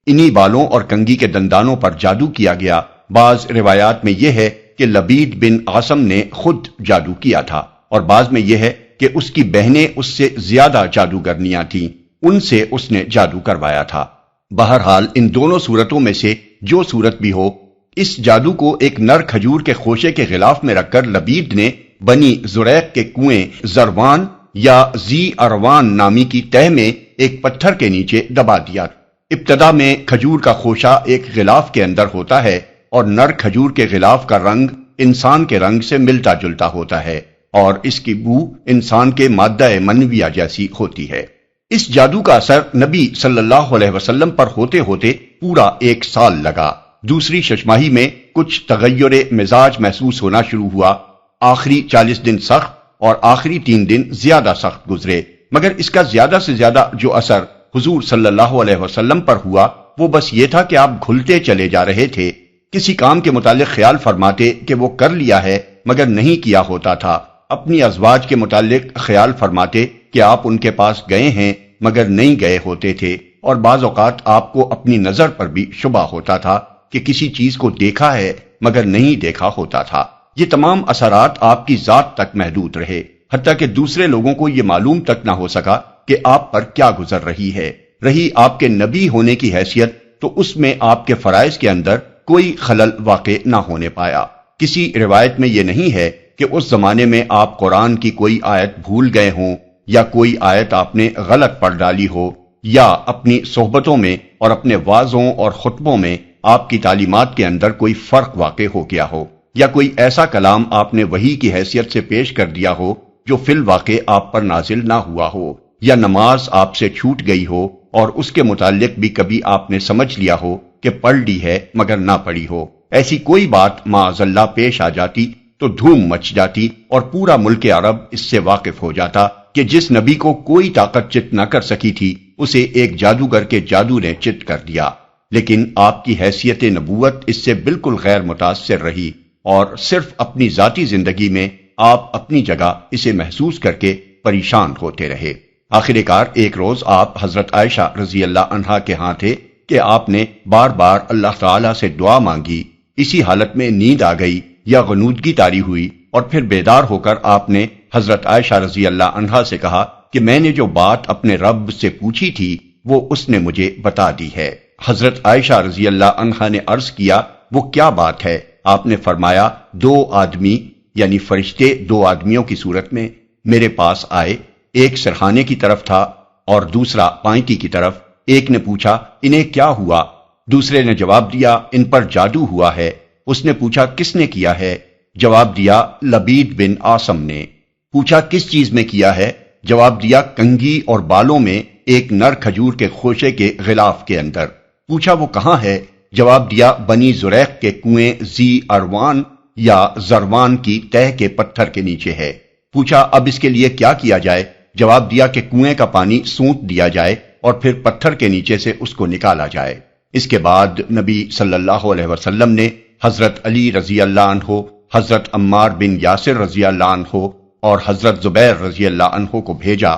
انہی بالوں اور کنگھی کے دندانوں پر جادو کیا گیا۔ بعض روایات میں یہ ہے کہ لبید بن عاصم نے خود جادو کیا تھا، اور بعض میں یہ ہے کہ اس کی بہنیں اس سے زیادہ جادوگرنیاں تھیں، ان سے اس نے جادو کروایا تھا۔ بہرحال ان دونوں صورتوں میں سے جو صورت بھی ہو، اس جادو کو ایک نر کھجور کے خوشے کے غلاف میں رکھ کر لبید نے بنی زریق کے کنویں زروان یا زی اروان نامی کی تہ میں ایک پتھر کے نیچے دبا دیا۔ ابتدا میں کھجور کا خوشہ ایک غلاف کے اندر ہوتا ہے اور نر کھجور کے غلاف کا رنگ انسان کے رنگ سے ملتا جلتا ہوتا ہے اور اس کی بو انسان کے مادہ منویہ جیسی ہوتی ہے۔ اس جادو کا اثر نبی صلی اللہ علیہ وسلم پر ہوتے ہوتے پورا 1 سال لگا۔ دوسری ششماہی میں کچھ تغیر مزاج محسوس ہونا شروع ہوا۔ آخری 40 دن سخت اور آخری 3 دن زیادہ سخت گزرے، مگر اس کا زیادہ سے زیادہ جو اثر حضور صلی اللہ علیہ وسلم پر ہوا وہ بس یہ تھا کہ آپ گھلتے چلے جا رہے تھے، کسی کام کے متعلق خیال فرماتے کہ وہ کر لیا ہے مگر نہیں کیا ہوتا تھا، اپنی ازواج کے متعلق خیال فرماتے کہ آپ ان کے پاس گئے ہیں مگر نہیں گئے ہوتے تھے، اور بعض اوقات آپ کو اپنی نظر پر بھی شبہ ہوتا تھا کہ کسی چیز کو دیکھا ہے مگر نہیں دیکھا ہوتا تھا۔ یہ تمام اثرات آپ کی ذات تک محدود رہے، حتیٰ کہ دوسرے لوگوں کو یہ معلوم تک نہ ہو سکا کہ آپ پر کیا گزر رہی ہے۔ رہی آپ کے نبی ہونے کی حیثیت تو اس میں آپ کے فرائض کے اندر کوئی خلل واقع نہ ہونے پایا۔ کسی روایت میں یہ نہیں ہے کہ اس زمانے میں آپ قرآن کی کوئی آیت بھول گئے ہوں یا کوئی آیت آپ نے غلط پڑھ ڈالی ہو، یا اپنی صحبتوں میں اور اپنے وعظوں اور خطبوں میں آپ کی تعلیمات کے اندر کوئی فرق واقع ہو گیا ہو، یا کوئی ایسا کلام آپ نے وحی کی حیثیت سے پیش کر دیا ہو جو فی الواقع آپ پر نازل نہ ہوا ہو، یا نماز آپ سے چھوٹ گئی ہو اور اس کے متعلق بھی کبھی آپ نے سمجھ لیا ہو کہ پڑھ لی ہے مگر نہ پڑھی ہو۔ ایسی کوئی بات معاذ اللہ پیش آ جاتی تو دھوم مچ جاتی اور پورا ملک عرب اس سے واقف ہو جاتا کہ جس نبی کو کوئی طاقت چت نہ کر سکی تھی اسے ایک جادوگر کے جادو نے چت کر دیا۔ لیکن آپ کی حیثیت نبوت اس سے بالکل غیر متاثر رہی، اور صرف اپنی ذاتی زندگی میں آپ اپنی جگہ اسے محسوس کر کے پریشان ہوتے رہے۔ آخر کار ایک روز آپ حضرت عائشہ رضی اللہ عنہا کے ہاں تھے کہ آپ نے بار بار اللہ تعالیٰ سے دعا مانگی۔ اسی حالت میں نیند آ گئی یا غنودگی طاری ہوئی اور پھر بیدار ہو کر آپ نے حضرت عائشہ رضی اللہ عنہا سے کہا کہ میں نے جو بات اپنے رب سے پوچھی تھی وہ اس نے مجھے بتا دی ہے۔ حضرت عائشہ رضی اللہ عنہا نے عرض کیا وہ کیا بات ہے؟ آپ نے فرمایا 2 آدمی یعنی فرشتے 2 آدمیوں کی صورت میں میرے پاس آئے، ایک سرخانے کی طرف تھا اور دوسرا پائنٹی کی طرف۔ ایک نے پوچھا انہیں کیا ہوا؟ دوسرے نے جواب دیا ان پر جادو ہوا ہے۔ اس نے پوچھا کس نے کیا ہے؟ جواب دیا لبید بن عاصم نے۔ پوچھا کس چیز میں کیا ہے؟ جواب دیا کنگھی اور بالوں میں ایک نر کھجور کے خوشے کے غلاف کے اندر۔ پوچھا وہ کہاں ہے؟ جواب دیا بنی زریق کے کنویں زی اروان یا زروان کی تہ کے پتھر کے نیچے ہے۔ پوچھا اب اس کے لیے کیا کیا جائے؟ جواب دیا کہ کنویں کا پانی سونت دیا جائے اور پھر پتھر کے نیچے سے اس کو نکالا جائے۔ اس کے بعد نبی صلی اللہ علیہ وسلم نے حضرت علی رضی اللہ عنہ، حضرت عمار بن یاسر رضی اللہ عنہ اور حضرت زبیر رضی اللہ عنہ کو بھیجا۔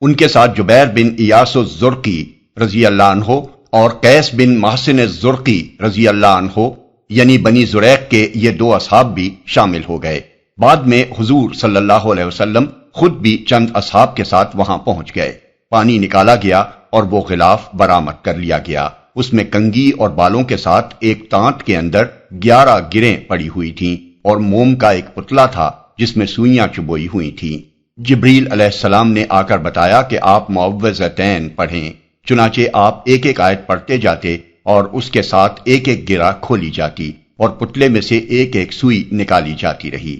ان کے ساتھ جبیر بن ایاس الزرقی رضی اللہ عنہ اور قیس بن محسن الزرقی رضی اللہ عنہ یعنی بنی زریق کے یہ 2 اصحاب بھی شامل ہو گئے۔ بعد میں حضور صلی اللہ علیہ وسلم خود بھی چند اصحاب کے ساتھ وہاں پہنچ گئے۔ پانی نکالا گیا اور وہ غلاف برآمد کر لیا گیا۔ اس میں کنگھی اور بالوں کے ساتھ ایک تانت کے اندر 11 گریں پڑی ہوئی تھیں اور موم کا ایک پتلا تھا جس میں سوئیاں چبوئی ہوئی تھیں۔ جبریل علیہ السلام نے آ کر بتایا کہ آپ معوذتین پڑھیں۔ چنانچہ آپ ایک ایک آیت پڑھتے جاتے اور اس کے ساتھ ایک ایک گرہ کھولی جاتی اور پتلے میں سے ایک ایک سوئی نکالی جاتی رہی۔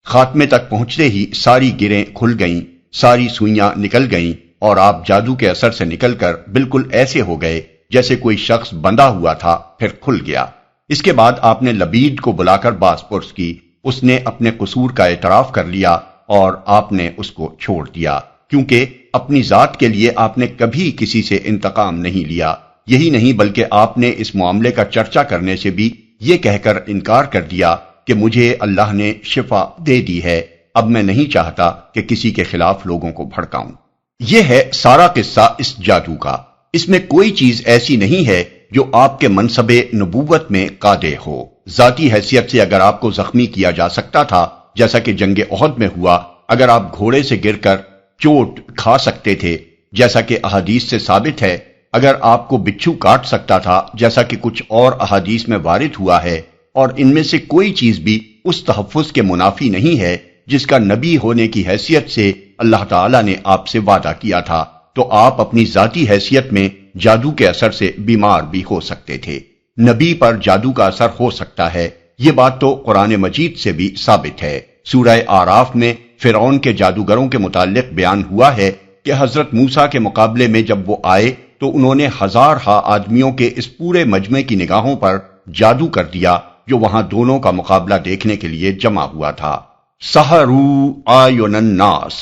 خاتمے تک پہنچتے ہی ساری گریں کھل گئیں، ساری سوئیاں نکل گئیں اور آپ جادو کے اثر سے نکل کر بالکل ایسے ہو گئے جیسے کوئی شخص بندھا ہوا تھا، پھر کھل گیا۔ اس کے بعد آپ نے لبید کو بلا کر باز پرس کی۔ اس نے اپنے قصور کا اعتراف کر لیا اور آپ نے اس کو چھوڑ دیا، کیونکہ اپنی ذات کے لیے آپ نے کبھی کسی سے انتقام نہیں لیا۔ یہی نہیں بلکہ آپ نے اس معاملے کا چرچا کرنے سے بھی یہ کہہ کر انکار کر دیا کہ مجھے اللہ نے شفا دے دی ہے، اب میں نہیں چاہتا کہ کسی کے خلاف لوگوں کو بھڑکاؤں۔ یہ ہے سارا قصہ اس جادو کا۔ اس میں کوئی چیز ایسی نہیں ہے جو آپ کے منصب نبوت میں قادح ہو۔ ذاتی حیثیت سے اگر آپ کو زخمی کیا جا سکتا تھا جیسا کہ جنگ احد میں ہوا، اگر آپ گھوڑے سے گر کر چوٹ کھا سکتے تھے جیسا کہ احادیث سے ثابت ہے، اگر آپ کو بچھو کاٹ سکتا تھا جیسا کہ کچھ اور احادیث میں وارد ہوا ہے، اور ان میں سے کوئی چیز بھی اس تحفظ کے منافی نہیں ہے جس کا نبی ہونے کی حیثیت سے اللہ تعالیٰ نے آپ سے وعدہ کیا تھا، تو آپ اپنی ذاتی حیثیت میں جادو کے اثر سے بیمار بھی ہو سکتے تھے۔ نبی پر جادو کا اثر ہو سکتا ہے، یہ بات تو قرآن مجید سے بھی ثابت ہے۔ سورہ اعراف میں فرعون کے جادوگروں کے متعلق بیان ہوا ہے کہ حضرت موسیٰ کے مقابلے میں جب وہ آئے تو انہوں نے 1000 آدمیوں کے اس پورے مجمع کی نگاہوں پر جادو کر دیا جو وہاں دونوں کا مقابلہ دیکھنے کے لیے جمع ہوا تھا۔ سحروا اعین الناس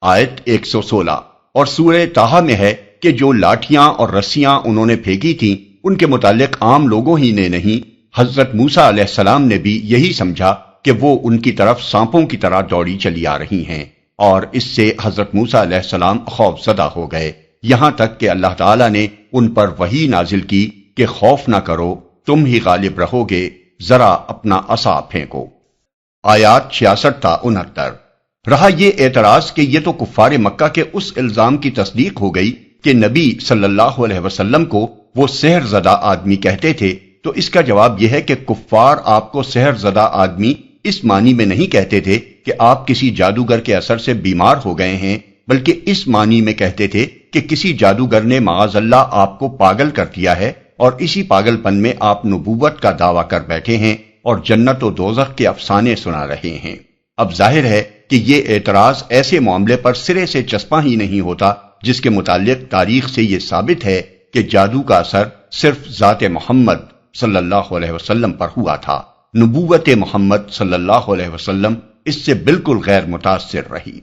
آیت 116۔ اور سورہ طٰہٰ میں ہے کہ جو لاٹھیاں اور رسیاں انہوں نے پھینکی تھیں ان کے متعلق عام لوگوں ہی نے نہیں، حضرت موسیٰ علیہ السلام نے بھی یہی سمجھا کہ وہ ان کی طرف سانپوں کی طرح دوڑی چلی آ رہی ہیں، اور اس سے حضرت موسیٰ علیہ السلام خوف زدہ ہو گئے، یہاں تک کہ اللہ تعالیٰ نے ان پر وحی نازل کی کہ خوف نہ کرو، تم ہی غالب رہو گے، ذرا اپنا عصا پھینکو۔ آیات 66 تا 69۔ رہا یہ اعتراض کہ یہ تو کفار مکہ کے اس الزام کی تصدیق ہو گئی کہ نبی صلی اللہ علیہ وسلم کو وہ سحر زدہ آدمی کہتے تھے، تو اس کا جواب یہ ہے کہ کفار آپ کو سحر زدہ آدمی اس معنی میں نہیں کہتے تھے کہ آپ کسی جادوگر کے اثر سے بیمار ہو گئے ہیں، بلکہ اس معنی میں کہتے تھے کہ کسی جادوگر نے معاذ اللہ آپ کو پاگل کر دیا ہے، اور اسی پاگل پن میں آپ نبوت کا دعویٰ کر بیٹھے ہیں اور جنت و دوزخ کے افسانے سنا رہے ہیں۔ اب ظاہر ہے کہ یہ اعتراض ایسے معاملے پر سرے سے چسپاں ہی نہیں ہوتا جس کے متعلق تاریخ سے یہ ثابت ہے کہ جادو کا اثر صرف ذات محمد صلی اللہ علیہ وسلم پر ہوا تھا۔ نبوت محمد صلی اللہ علیہ وسلم اس سے بالکل غیر متاثر رہی۔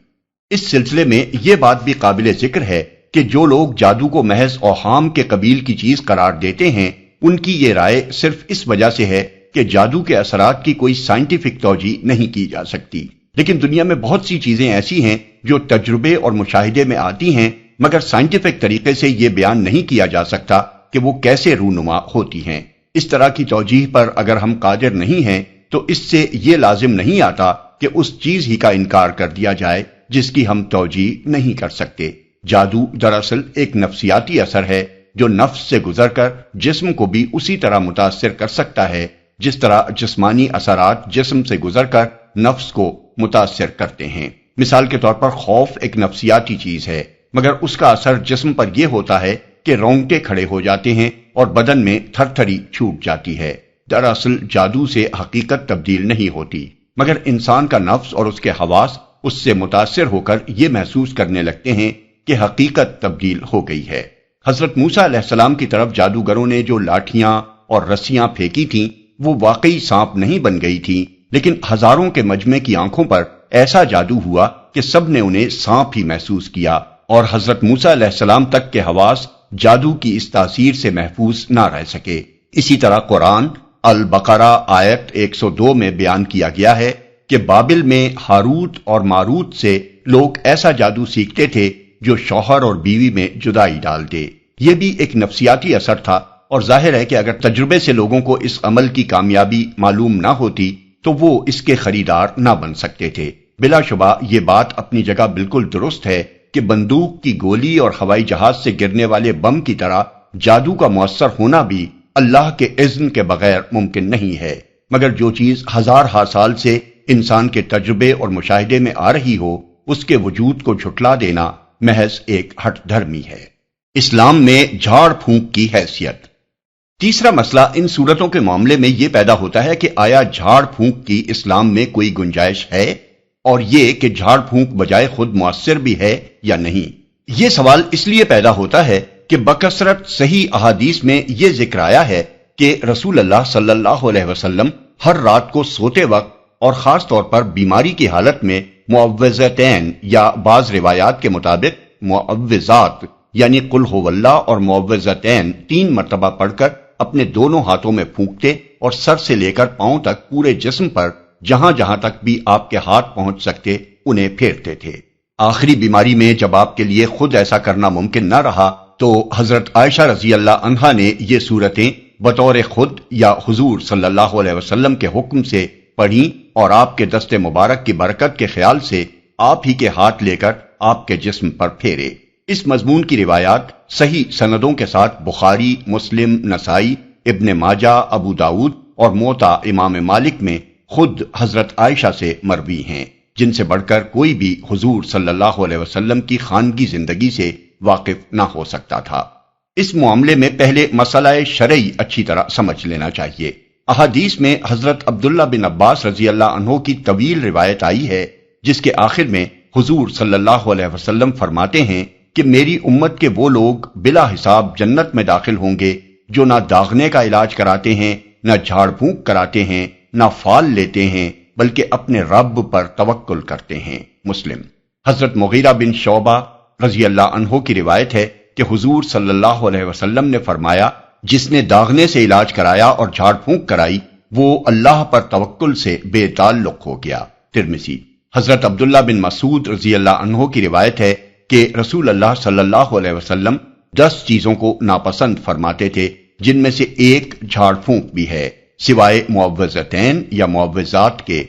اس سلسلے میں یہ بات بھی قابل ذکر ہے کہ جو لوگ جادو کو محض اوہام کے قبیل کی چیز قرار دیتے ہیں، ان کی یہ رائے صرف اس وجہ سے ہے کہ جادو کے اثرات کی کوئی سائنٹیفک توجیہ نہیں کی جا سکتی، لیکن دنیا میں بہت سی چیزیں ایسی ہیں جو تجربے اور مشاہدے میں آتی ہیں، مگر سائنٹیفک طریقے سے یہ بیان نہیں کیا جا سکتا کہ وہ کیسے رونما ہوتی ہیں۔ اس طرح کی توجیہ پر اگر ہم قادر نہیں ہیں تو اس سے یہ لازم نہیں آتا کہ اس چیز ہی کا انکار کر دیا جائے جس کی ہم توجیہ نہیں کر سکتے۔ جادو دراصل ایک نفسیاتی اثر ہے جو نفس سے گزر کر جسم کو بھی اسی طرح متاثر کر سکتا ہے جس طرح جسمانی اثرات جسم سے گزر کر نفس کو متاثر کرتے ہیں۔ مثال کے طور پر خوف ایک نفسیاتی چیز ہے، مگر اس کا اثر جسم پر یہ ہوتا ہے کہ رونگٹے کھڑے ہو جاتے ہیں اور بدن میں تھر تھری چھوٹ جاتی ہے۔ دراصل جادو سے حقیقت تبدیل نہیں ہوتی، مگر انسان کا نفس اور اس کے حواس اس سے متاثر ہو کر یہ محسوس کرنے لگتے ہیں کہ حقیقت تبدیل ہو گئی ہے۔ حضرت موسیٰ علیہ السلام کی طرف جادوگروں نے جو لاٹھیاں اور رسیاں پھینکی تھیں وہ واقعی سانپ نہیں بن گئی تھیں، لیکن ہزاروں کے مجمع کی آنکھوں پر ایسا جادو ہوا کہ سب نے انہیں سانپ ہی محسوس کیا، اور حضرت موسیٰ علیہ السلام تک کے حواس جادو کی اس تاثیر سے محفوظ نہ رہ سکے۔ اسی طرح قرآن البقرہ آیت 102 میں بیان کیا گیا ہے کہ بابل میں ہاروت اور ماروت سے لوگ ایسا جادو سیکھتے تھے جو شوہر اور بیوی میں جدائی ڈال دے۔ یہ بھی ایک نفسیاتی اثر تھا، اور ظاہر ہے کہ اگر تجربے سے لوگوں کو اس عمل کی کامیابی معلوم نہ ہوتی تو وہ اس کے خریدار نہ بن سکتے تھے۔ بلا شبہ یہ بات اپنی جگہ بالکل درست ہے کہ بندوق کی گولی اور ہوائی جہاز سے گرنے والے بم کی طرح جادو کا مؤثر ہونا بھی اللہ کے اذن کے بغیر ممکن نہیں ہے، مگر جو چیز ہزار سال سے انسان کے تجربے اور مشاہدے میں آ رہی ہو اس کے وجود کو جھٹلا دینا محض ایک ہٹ دھرمی ہے۔ اسلام میں جھاڑ پھونک کی حیثیت۔ تیسرا مسئلہ ان صورتوں کے معاملے میں یہ پیدا ہوتا ہے کہ آیا جھاڑ پھونک کی اسلام میں کوئی گنجائش ہے، اور یہ کہ جھاڑ پھونک بجائے خود مؤثر بھی ہے یا نہیں۔ یہ سوال اس لیے پیدا ہوتا ہے کہ بکثرت صحیح احادیث میں یہ ذکر آیا ہے کہ رسول اللہ صلی اللہ علیہ وسلم ہر رات کو سوتے وقت اور خاص طور پر بیماری کی حالت میں معوذتین یا بعض روایات کے مطابق معوذات یعنی قل ہو اللہ اور معوذتین 3 مرتبہ پڑھ کر اپنے دونوں ہاتھوں میں پھونکتے اور سر سے لے کر پاؤں تک پورے جسم پر جہاں جہاں تک بھی آپ کے ہاتھ پہنچ سکتے انہیں پھیرتے تھے۔ آخری بیماری میں جب آپ کے لیے خود ایسا کرنا ممکن نہ رہا تو حضرت عائشہ رضی اللہ عنہا نے یہ صورتیں بطور خود یا حضور صلی اللہ علیہ وسلم کے حکم سے پڑھی اور آپ کے دست مبارک کی برکت کے خیال سے آپ ہی کے ہاتھ لے کر آپ کے جسم پر پھیرے۔ اس مضمون کی روایات صحیح سندوں کے ساتھ بخاری، مسلم، نسائی، ابن ماجہ، ابو داود اور موطا امام مالک میں خود حضرت عائشہ سے مروی ہیں، جن سے بڑھ کر کوئی بھی حضور صلی اللہ علیہ وسلم کی خانگی زندگی سے واقف نہ ہو سکتا تھا۔ اس معاملے میں پہلے مسئلہ شرعی اچھی طرح سمجھ لینا چاہیے۔ احادیث میں حضرت عبداللہ بن عباس رضی اللہ عنہ کی طویل روایت آئی ہے جس کے آخر میں حضور صلی اللہ علیہ وسلم فرماتے ہیں کہ میری امت کے وہ لوگ بلا حساب جنت میں داخل ہوں گے جو نہ داغنے کا علاج کراتے ہیں، نہ جھاڑ پھونک کراتے ہیں، نہ فال لیتے ہیں، بلکہ اپنے رب پر توکل کرتے ہیں۔ مسلم۔ حضرت مغیرہ بن شعبہ رضی اللہ عنہ کی روایت ہے کہ حضور صلی اللہ علیہ وسلم نے فرمایا جس نے داغنے سے علاج کرایا اور جھاڑ پھونک کرائی وہ اللہ پر توکل سے بے تعلق ہو گیا۔ ترمذی۔ حضرت عبداللہ بن مسعود رضی اللہ عنہ کی روایت ہے کہ رسول اللہ صلی اللہ علیہ وسلم 10 چیزوں کو ناپسند فرماتے تھے جن میں سے ایک جھاڑ پھونک بھی ہے سوائے معوذتین یا معوذات کے۔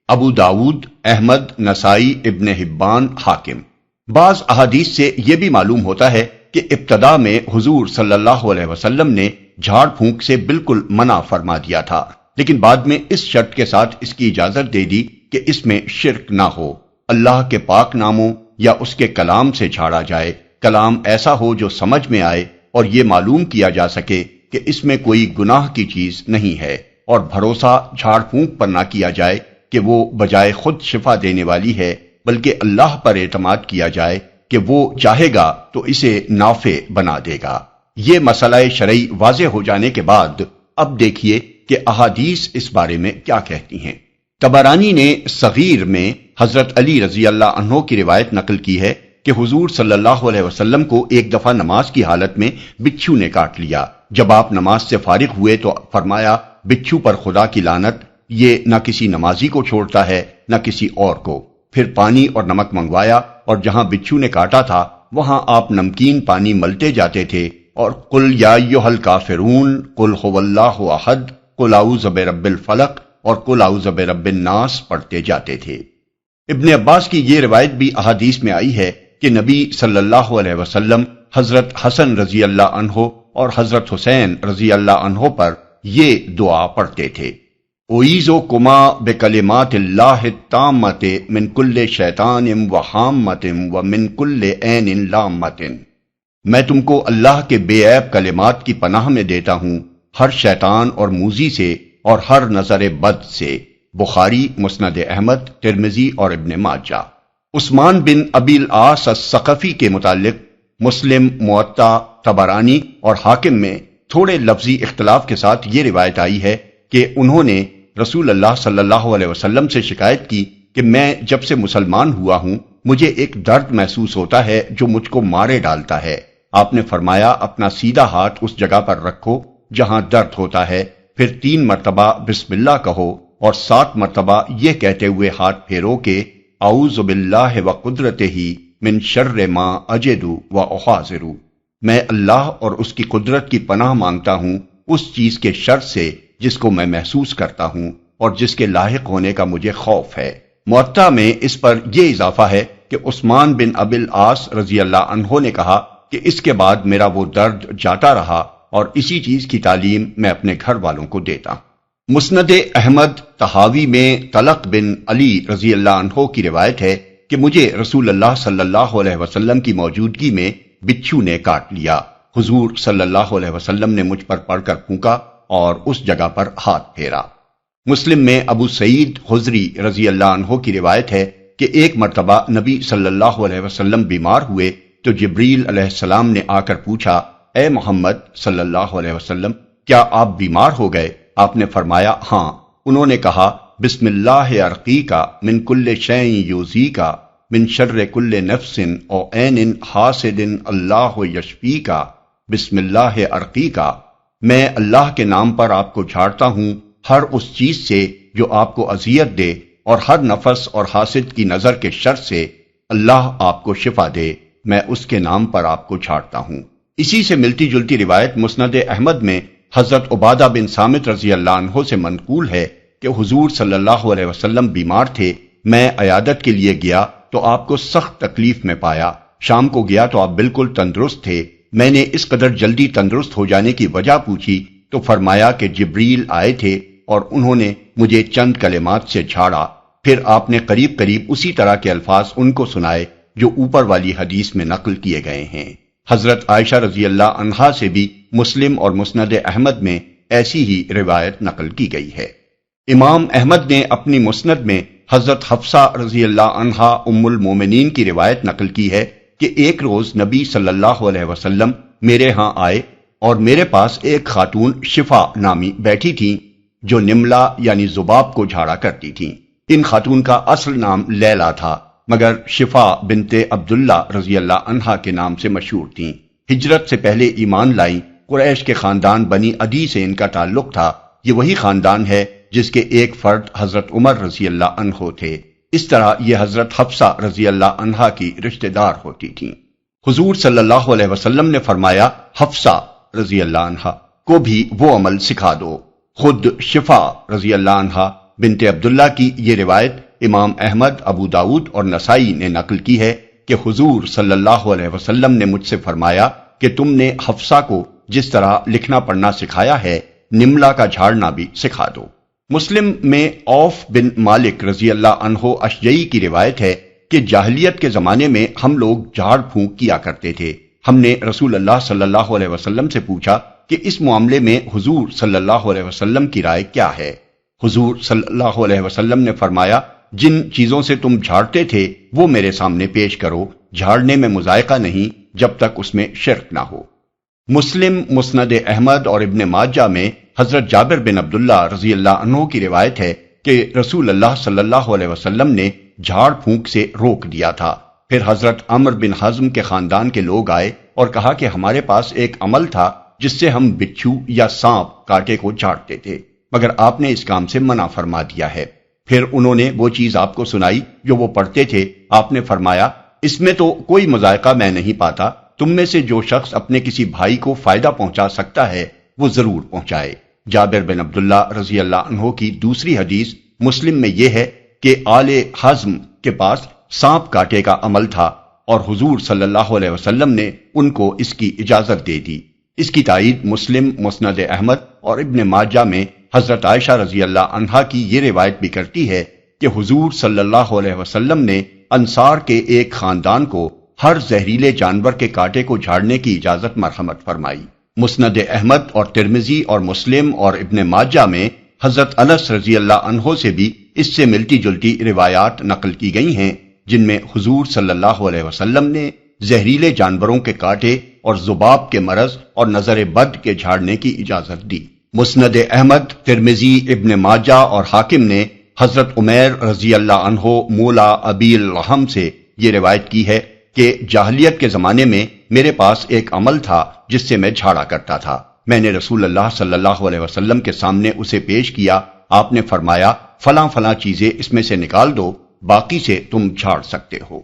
ابو داود، احمد، نسائی، ابن حبان، حاکم۔ بعض احادیث سے یہ بھی معلوم ہوتا ہے کہ ابتدا میں حضور صلی اللہ علیہ وسلم نے جھاڑ پھونک سے بالکل منع فرما دیا تھا، لیکن بعد میں اس شرط کے ساتھ اس کی اجازت دے دی کہ اس میں شرک نہ ہو، اللہ کے پاک ناموں یا اس کے کلام سے جھاڑا جائے، کلام ایسا ہو جو سمجھ میں آئے اور یہ معلوم کیا جا سکے کہ اس میں کوئی گناہ کی چیز نہیں ہے، اور بھروسہ جھاڑ پھونک پر نہ کیا جائے کہ وہ بجائے خود شفا دینے والی ہے، بلکہ اللہ پر اعتماد کیا جائے کہ وہ چاہے گا تو اسے نافع بنا دے گا۔ یہ مسئلہ شرعی واضح ہو جانے کے بعد اب دیکھیے کہ احادیث اس بارے میں کیا کہتی ہیں۔ طبرانی نے صغیر میں حضرت علی رضی اللہ عنہ کی روایت نقل کی ہے کہ حضور صلی اللہ علیہ وسلم کو ایک دفعہ نماز کی حالت میں بچھو نے کاٹ لیا۔ جب آپ نماز سے فارغ ہوئے تو فرمایا بچھو پر خدا کی لعنت، یہ نہ کسی نمازی کو چھوڑتا ہے نہ کسی اور کو۔ پھر پانی اور نمک منگوایا، اور جہاں بچھو نے کاٹا تھا وہاں آپ نمکین پانی ملتے جاتے تھے اور قل یا ایھا الکافرون، قل ھو اللہ احد، قل اعوذ برب الفلق اور قل اعوذ برب الناس پڑھتے جاتے تھے۔ ابن عباس کی یہ روایت بھی احادیث میں آئی ہے کہ نبی صلی اللہ علیہ وسلم حضرت حسن رضی اللہ عنہ اور حضرت حسین رضی اللہ عنہ پر یہ دعا پڑھتے تھے: اعیذکما بکلمات اللہ التامۃ من کل شیطان وہامۃ ومن کل عین لامۃ۔ میں تم کو اللہ کے بے عیب کلمات کی پناہ میں دیتا ہوں ہر شیطان اور موذی سے اور ہر نظر بد سے۔ بخاری، مسند احمد، ترمذی اور ابن ماجہ۔ عثمان بن ابی العاص الثقفی کے متعلق مسلم، موطا، طبرانی اور حاکم میں تھوڑے لفظی اختلاف کے ساتھ یہ روایت آئی ہے کہ انہوں نے رسول اللہ صلی اللہ علیہ وسلم سے شکایت کی کہ میں جب سے مسلمان ہوا ہوں مجھے ایک درد محسوس ہوتا ہے جو مجھ کو مارے ڈالتا ہے۔ آپ نے فرمایا اپنا سیدھا ہاتھ اس جگہ پر رکھو جہاں درد ہوتا ہے، پھر 3 مرتبہ بسم اللہ کہو اور 7 مرتبہ یہ کہتے ہوئے ہاتھ پھیرو کہ اعوذ باللہ وقدرتہ من شر ما اجد واحاذر۔ میں اللہ اور اس کی قدرت کی پناہ مانگتا ہوں اس چیز کے شر سے جس کو میں محسوس کرتا ہوں اور جس کے لاحق ہونے کا مجھے خوف ہے۔ موطا میں اس پر یہ اضافہ ہے کہ عثمان بن ابی العاص رضی اللہ عنہ نے کہا کہ اس کے بعد میرا وہ درد جاتا رہا اور اسی چیز کی تعلیم میں اپنے گھر والوں کو دیتا ہوں۔ مسند احمد طحاوی میں طلق بن علی رضی اللہ عنہ کی روایت ہے کہ مجھے رسول اللہ صلی اللہ علیہ وسلم کی موجودگی میں بچھو نے کاٹ لیا۔ حضور صلی اللہ علیہ وسلم نے مجھ پر پڑھ کر پھونکا اور اس جگہ پر ہاتھ پھیرا۔ مسلم میں ابو سعید خضری رضی اللہ عنہ کی روایت ہے کہ ایک مرتبہ نبی صلی اللہ علیہ وسلم بیمار ہوئے تو جبریل علیہ السلام نے آ کر پوچھا: اے محمد صلی اللہ علیہ وسلم، کیا آپ بیمار ہو گئے؟ آپ نے فرمایا ہاں۔ انہوں نے کہا: بسم اللہ ارقیکا من کل شیء یؤذیکا من شر کل نفس او عین حاسد اللہ یشفیکا، بسم اللہ ارقیکا۔ میں اللہ کے نام پر آپ کو جھاڑتا ہوں ہر اس چیز سے جو آپ کو اذیت دے اور ہر نفس اور حاسد کی نظر کے شر سے اللہ آپ کو شفا دے، میں اس کے نام پر آپ کو جھاڑتا ہوں۔ اسی سے ملتی جلتی روایت مسند احمد میں حضرت عبادہ بن صامت رضی اللہ عنہ سے منقول ہے کہ حضور صلی اللہ علیہ وسلم بیمار تھے، میں عیادت کے لیے گیا تو آپ کو سخت تکلیف میں پایا۔ شام کو گیا تو آپ بالکل تندرست تھے۔ میں نے اس قدر جلدی تندرست ہو جانے کی وجہ پوچھی تو فرمایا کہ جبریل آئے تھے اور انہوں نے مجھے چند کلمات سے جھاڑا۔ پھر آپ نے قریب قریب اسی طرح کے الفاظ ان کو سنائے جو اوپر والی حدیث میں نقل کیے گئے ہیں۔ حضرت عائشہ رضی اللہ عنہا سے بھی مسلم اور مسند احمد میں ایسی ہی روایت نقل کی گئی ہے۔ امام احمد نے اپنی مسند میں حضرت حفصہ رضی اللہ عنہا ام المومنین کی روایت نقل کی ہے کہ ایک روز نبی صلی اللہ علیہ وسلم میرے ہاں آئے اور میرے پاس ایک خاتون شفا نامی بیٹھی تھی جو نملہ یعنی ذباب کو جھاڑا کرتی تھیں۔ ان خاتون کا اصل نام لیلا تھا مگر شفا بنت عبداللہ رضی اللہ عنہا کے نام سے مشہور تھیں۔ ہجرت سے پہلے ایمان لائیں۔ قریش کے خاندان بنی عدی سے ان کا تعلق تھا۔ یہ وہی خاندان ہے جس کے ایک فرد حضرت عمر رضی اللہ عنہ تھے۔ اس طرح یہ حضرت حفصہ رضی اللہ عنہا کی رشتہ دار ہوتی تھیں۔ حضور صلی اللہ علیہ وسلم نے فرمایا حفصہ رضی اللہ عنہا کو بھی وہ عمل سکھا دو۔ خود شفا رضی اللہ عنہا بنت عبداللہ کی یہ روایت امام احمد، ابو داؤد اور نسائی نے نقل کی ہے کہ حضور صلی اللہ علیہ وسلم نے مجھ سے فرمایا کہ تم نے حفصہ کو جس طرح لکھنا پڑھنا سکھایا ہے نملہ کا جھاڑنا بھی سکھا دو۔ مسلم میں عوف بن مالک رضی اللہ عنہ اشجعی کی روایت ہے کہ جاہلیت کے زمانے میں ہم لوگ جھاڑ پھونک کیا کرتے تھے۔ ہم نے رسول اللہ صلی اللہ علیہ وسلم سے پوچھا کہ اس معاملے میں حضور صلی اللہ علیہ وسلم کی رائے کیا ہے؟ حضور صلی اللہ علیہ وسلم نے فرمایا جن چیزوں سے تم جھاڑتے تھے وہ میرے سامنے پیش کرو، جھاڑنے میں مذائقہ نہیں جب تک اس میں شرک نہ ہو۔ مسلم، مسند احمد اور ابن ماجہ میں حضرت جابر بن عبداللہ رضی اللہ عنہ کی روایت ہے کہ رسول اللہ صلی اللہ علیہ وسلم نے جھاڑ پھونک سے روک دیا تھا۔ پھر حضرت عمر بن حزم کے خاندان کے لوگ آئے اور کہا کہ ہمارے پاس ایک عمل تھا جس سے ہم بچھو یا سانپ کاٹے کو جھاڑتے تھے مگر آپ نے اس کام سے منع فرما دیا ہے۔ پھر انہوں نے وہ چیز آپ کو سنائی جو وہ پڑھتے تھے۔ آپ نے فرمایا اس میں تو کوئی مذائقہ میں نہیں پاتا، تم میں سے جو شخص اپنے کسی بھائی کو فائدہ پہنچا سکتا ہے وہ ضرور پہنچائے۔ جابر بن عبداللہ رضی اللہ عنہ کی دوسری حدیث مسلم میں یہ ہے کہ آل حزم کے پاس سانپ کاٹے کا عمل تھا اور حضور صلی اللہ علیہ وسلم نے ان کو اس کی اجازت دے دی۔ اس کی تائید مسلم، مسند احمد اور ابن ماجہ میں حضرت عائشہ رضی اللہ عنہا کی یہ روایت بھی کرتی ہے کہ حضور صلی اللہ علیہ وسلم نے انصار کے ایک خاندان کو ہر زہریلے جانور کے کانٹے کو جھاڑنے کی اجازت مرحمت فرمائی۔ مسند احمد اور ترمذی اور مسلم اور ابن ماجہ میں حضرت انس رضی اللہ عنہ سے بھی اس سے ملتی جلتی روایات نقل کی گئی ہیں، جن میں حضور صلی اللہ علیہ وسلم نے زہریلے جانوروں کے کانٹے اور ذباب کے مرض اور نظر بد کے جھاڑنے کی اجازت دی۔ مسند احمد، ترمذی، ابن ماجہ اور حاکم نے حضرت عمیر رضی اللہ عنہ مولا ابی الرحم سے یہ روایت کی ہے کہ جاہلیت کے زمانے میں میرے پاس ایک عمل تھا جس سے میں جھاڑا کرتا تھا۔ میں نے رسول اللہ صلی اللہ علیہ وسلم کے سامنے اسے پیش کیا۔ آپ نے فرمایا فلاں فلاں چیزیں اس میں سے نکال دو، باقی سے تم جھاڑ سکتے ہو۔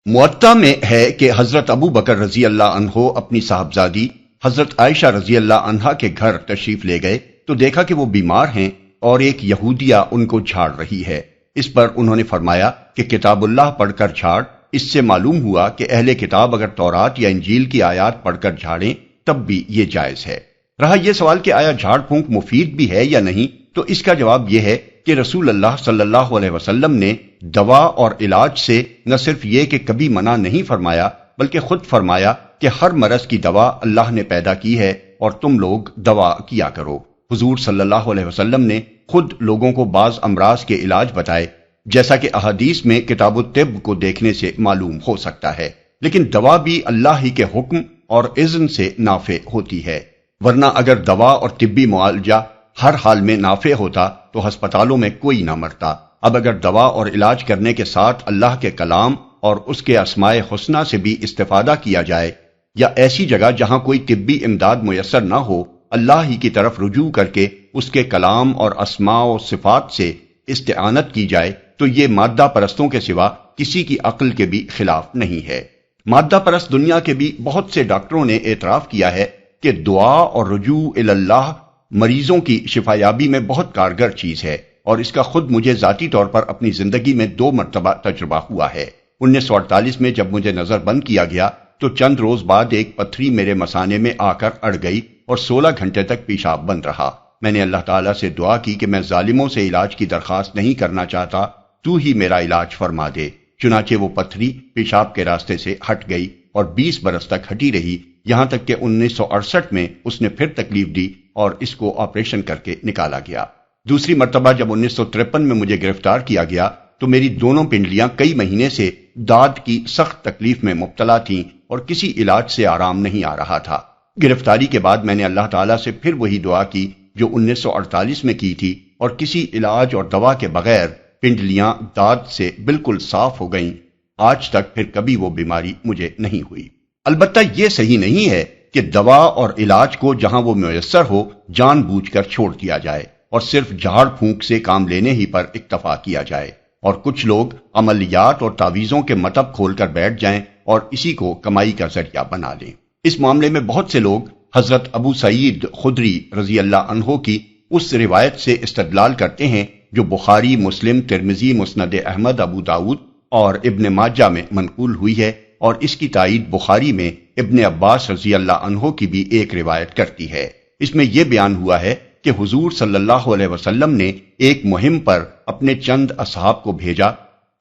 موطا میں ہے کہ حضرت ابو بکر رضی اللہ عنہ اپنی صاحبزادی حضرت عائشہ رضی اللہ عنہا کے گھر تشریف لے گئے تو دیکھا کہ وہ بیمار ہیں اور ایک یہودیہ ان کو جھاڑ رہی ہے۔ اس پر انہوں نے فرمایا کہ کتاب اللہ پڑھ کر جھاڑ۔ اس سے معلوم ہوا کہ اہل کتاب اگر تورات یا انجیل کی آیات پڑھ کر جھاڑیں تب بھی یہ جائز ہے۔ رہا یہ سوال کہ آیا جھاڑ پھونک مفید بھی ہے یا نہیں، تو اس کا جواب یہ ہے کہ رسول اللہ صلی اللہ علیہ وسلم نے دوا اور علاج سے نہ صرف یہ کہ کبھی منع نہیں فرمایا بلکہ خود فرمایا کہ ہر مرض کی دوا اللہ نے پیدا کی ہے اور تم لوگ دوا کیا کرو۔ حضور صلی اللہ علیہ وسلم نے خود لوگوں کو بعض امراض کے علاج بتائے، جیسا کہ احادیث میں کتاب الطب کو دیکھنے سے معلوم ہو سکتا ہے، لیکن دوا بھی اللہ ہی کے حکم اور اذن سے نافع ہوتی ہے، ورنہ اگر دوا اور طبی معالجہ ہر حال میں نافع ہوتا تو ہسپتالوں میں کوئی نہ مرتا۔ اب اگر دوا اور علاج کرنے کے ساتھ اللہ کے کلام اور اس کے اسماء حسنہ سے بھی استفادہ کیا جائے، یا ایسی جگہ جہاں کوئی طبی امداد میسر نہ ہو اللہ ہی کی طرف رجوع کر کے اس کے کلام اور اسماء و صفات سے استعانت کی جائے، تو یہ مادہ پرستوں کے سوا کسی کی عقل کے بھی خلاف نہیں ہے۔ مادہ پرست دنیا کے بھی بہت سے ڈاکٹروں نے اعتراف کیا ہے کہ دعا اور رجوع اللہ مریضوں کی شفایابی میں بہت کارگر چیز ہے، اور اس کا خود مجھے ذاتی طور پر اپنی زندگی میں 2 مرتبہ تجربہ ہوا ہے۔ 1948 میں جب مجھے نظر بند کیا گیا تو چند روز بعد ایک پتھری میرے مثانے میں آ کر اڑ گئی اور 16 گھنٹے تک پیشاب بند رہا۔ میں نے اللہ تعالیٰ سے دعا کی کہ میں ظالموں سے علاج کی درخواست نہیں کرنا چاہتا، تو ہی میرا علاج فرما دے۔ چنانچہ وہ پتھری پیشاب کے راستے سے ہٹ گئی اور 20 برس تک ہٹی رہی، یہاں تک کہ 1968 میں اس نے پھر تکلیف دی اور اس کو آپریشن کر کے نکالا گیا۔ دوسری مرتبہ جب 1953 میں مجھے گرفتار کیا گیا تو میری دونوں پنڈلیاں کئی مہینے سے داد کی سخت تکلیف میں مبتلا تھیں اور کسی علاج سے آرام نہیں آ رہا تھا۔ گرفتاری کے بعد میں نے اللہ تعالیٰ سے پھر وہی دعا کی جو 1948 میں کی تھی، اور کسی علاج اور دوا کے بغیر پنڈلیاں داد سے بالکل صاف ہو گئیں۔ آج تک پھر کبھی وہ بیماری مجھے نہیں ہوئی۔ البتہ یہ صحیح نہیں ہے کہ دوا اور علاج کو جہاں وہ میسر ہو جان بوجھ کر چھوڑ دیا جائے اور صرف جھاڑ پھونک سے کام لینے ہی پر اکتفا کیا جائے، اور کچھ لوگ عملیات اور تعویذوں کے مطب کھول کر بیٹھ جائیں اور اسی کو کمائی کا ذریعہ بنا لیں۔ اس معاملے میں بہت سے لوگ حضرت ابو سعید خدری رضی اللہ عنہ کی اس روایت سے استدلال کرتے ہیں جو بخاری، مسلم، ترمذی، مسند احمد، ابو داود اور ابن ماجہ میں منقول ہوئی ہے، اور اس کی تائید بخاری میں ابن عباس رضی اللہ عنہ کی بھی ایک روایت کرتی ہے۔ اس میں یہ بیان ہوا ہے کہ حضور صلی اللہ علیہ وسلم نے ایک مہم پر اپنے چند اصحاب کو بھیجا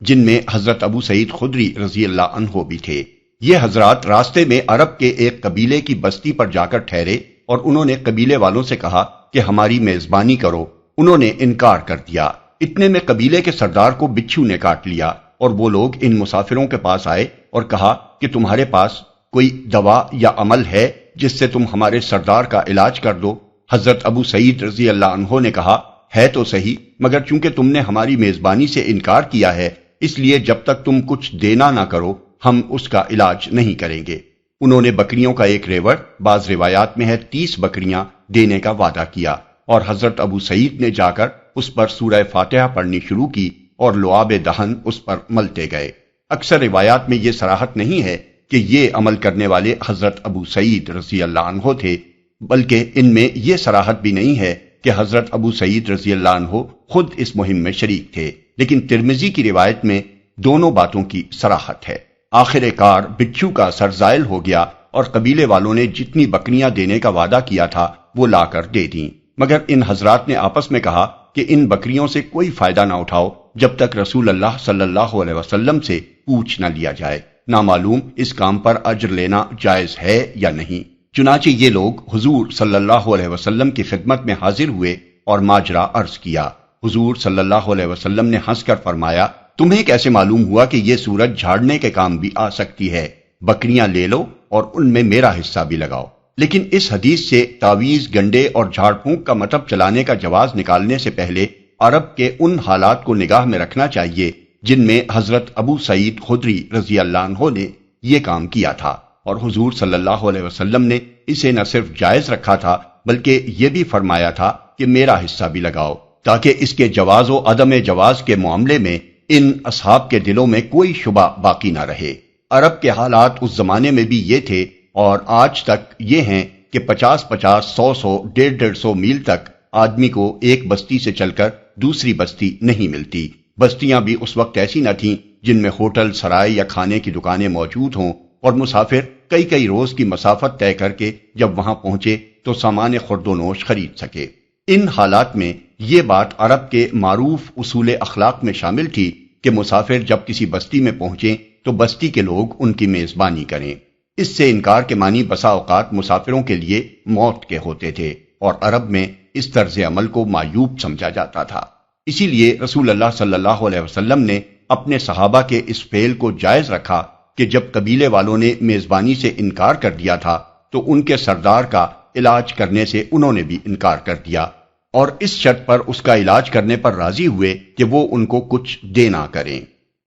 جن میں حضرت ابو سعید خدری رضی اللہ عنہ بھی تھے۔ یہ حضرات راستے میں عرب کے ایک قبیلے کی بستی پر جا کر ٹھہرے اور انہوں نے قبیلے والوں سے کہا کہ ہماری میزبانی کرو۔ انہوں نے انکار کر دیا۔ اتنے میں قبیلے کے سردار کو بچھو نے کاٹ لیا اور وہ لوگ ان مسافروں کے پاس آئے اور کہا کہ تمہارے پاس کوئی دوا یا عمل ہے جس سے تم ہمارے سردار کا علاج کر دو۔ حضرت ابو سعید رضی اللہ عنہ نے کہا ہے تو صحیح، مگر چونکہ تم نے ہماری میزبانی سے انکار کیا ہے اس لیے جب تک تم کچھ دینا نہ کرو ہم اس کا علاج نہیں کریں گے۔ انہوں نے بکریوں کا ایک ریوڑ، بعض روایات میں ہے 30 بکریاں دینے کا وعدہ کیا۔ اور حضرت ابو سعید نے جا کر اس پر سورہ فاتحہ پڑھنی شروع کی اور لعاب دہن اس پر ملتے گئے۔ اکثر روایات میں یہ صراحت نہیں ہے کہ یہ عمل کرنے والے حضرت ابو سعید رضی اللہ عنہ تھے، بلکہ ان میں یہ صراحت بھی نہیں ہے کہ حضرت ابو سعید رضی اللہ عنہ خود اس مہم میں شریک تھے، لیکن ترمذی کی روایت میں دونوں باتوں کی صراحت ہے۔ آخر کار بچھو کا سر زائل ہو گیا اور قبیلے والوں نے جتنی بکریاں دینے کا وعدہ کیا تھا وہ لا کر دے دیں، مگر ان حضرات نے آپس میں کہا کہ ان بکریوں سے کوئی فائدہ نہ اٹھاؤ جب تک رسول اللہ صلی اللہ علیہ وسلم سے پوچھ نہ لیا جائے، نامعلوم اس کام پر اجر لینا جائز ہے یا نہیں۔ چنانچہ یہ لوگ حضور صلی اللہ علیہ وسلم کی خدمت میں حاضر ہوئے اور ماجرا عرض کیا۔ حضور صلی اللہ علیہ وسلم نے ہنس کر فرمایا، تمہیں کیسے معلوم ہوا کہ یہ سورج جھاڑنے کے کام بھی آ سکتی ہے؟ بکریاں لے لو اور ان میں میرا حصہ بھی لگاؤ۔ لیکن اس حدیث سے تعویذ، گنڈے اور جھاڑ پھونک کا مطلب چلانے کا جواز نکالنے سے پہلے عرب کے ان حالات کو نگاہ میں رکھنا چاہیے جن میں حضرت ابو سعید خدری رضی اللہ عنہ نے یہ کام کیا تھا، اور حضور صلی اللہ علیہ وسلم نے اسے نہ صرف جائز رکھا تھا بلکہ یہ بھی فرمایا تھا کہ میرا حصہ بھی لگاؤ، تاکہ اس کے جواز و عدم جواز کے معاملے میں ان اصحاب کے دلوں میں کوئی شبہ باقی نہ رہے۔ عرب کے حالات اس زمانے میں بھی یہ تھے اور آج تک یہ ہیں کہ 50-50، 100-100، 150-150 میل تک آدمی کو ایک بستی سے چل کر دوسری بستی نہیں ملتی۔ بستیاں بھی اس وقت ایسی نہ تھیں جن میں ہوٹل، سرائے یا کھانے کی دکانیں موجود ہوں، اور مسافر کئی روز کی مسافت طے کر کے جب وہاں پہنچے تو سامان خورد و نوش خرید سکے۔ ان حالات میں یہ بات عرب کے معروف اصول اخلاق میں شامل تھی کہ مسافر جب کسی بستی میں پہنچیں تو بستی کے لوگ ان کی میزبانی کریں۔ اس سے انکار کے معنی بسا اوقات مسافروں کے لیے موت کے ہوتے تھے، اور عرب میں اس طرز عمل کو معیوب سمجھا جاتا تھا۔ اسی لیے رسول اللہ صلی اللہ علیہ وسلم نے اپنے صحابہ کے اس فعل کو جائز رکھا کہ جب قبیلے والوں نے میزبانی سے انکار کر دیا تھا تو ان کے سردار کا علاج کرنے سے انہوں نے بھی انکار کر دیا، اور اس شرط پر اس کا علاج کرنے پر راضی ہوئے کہ وہ ان کو کچھ دے نہ کریں۔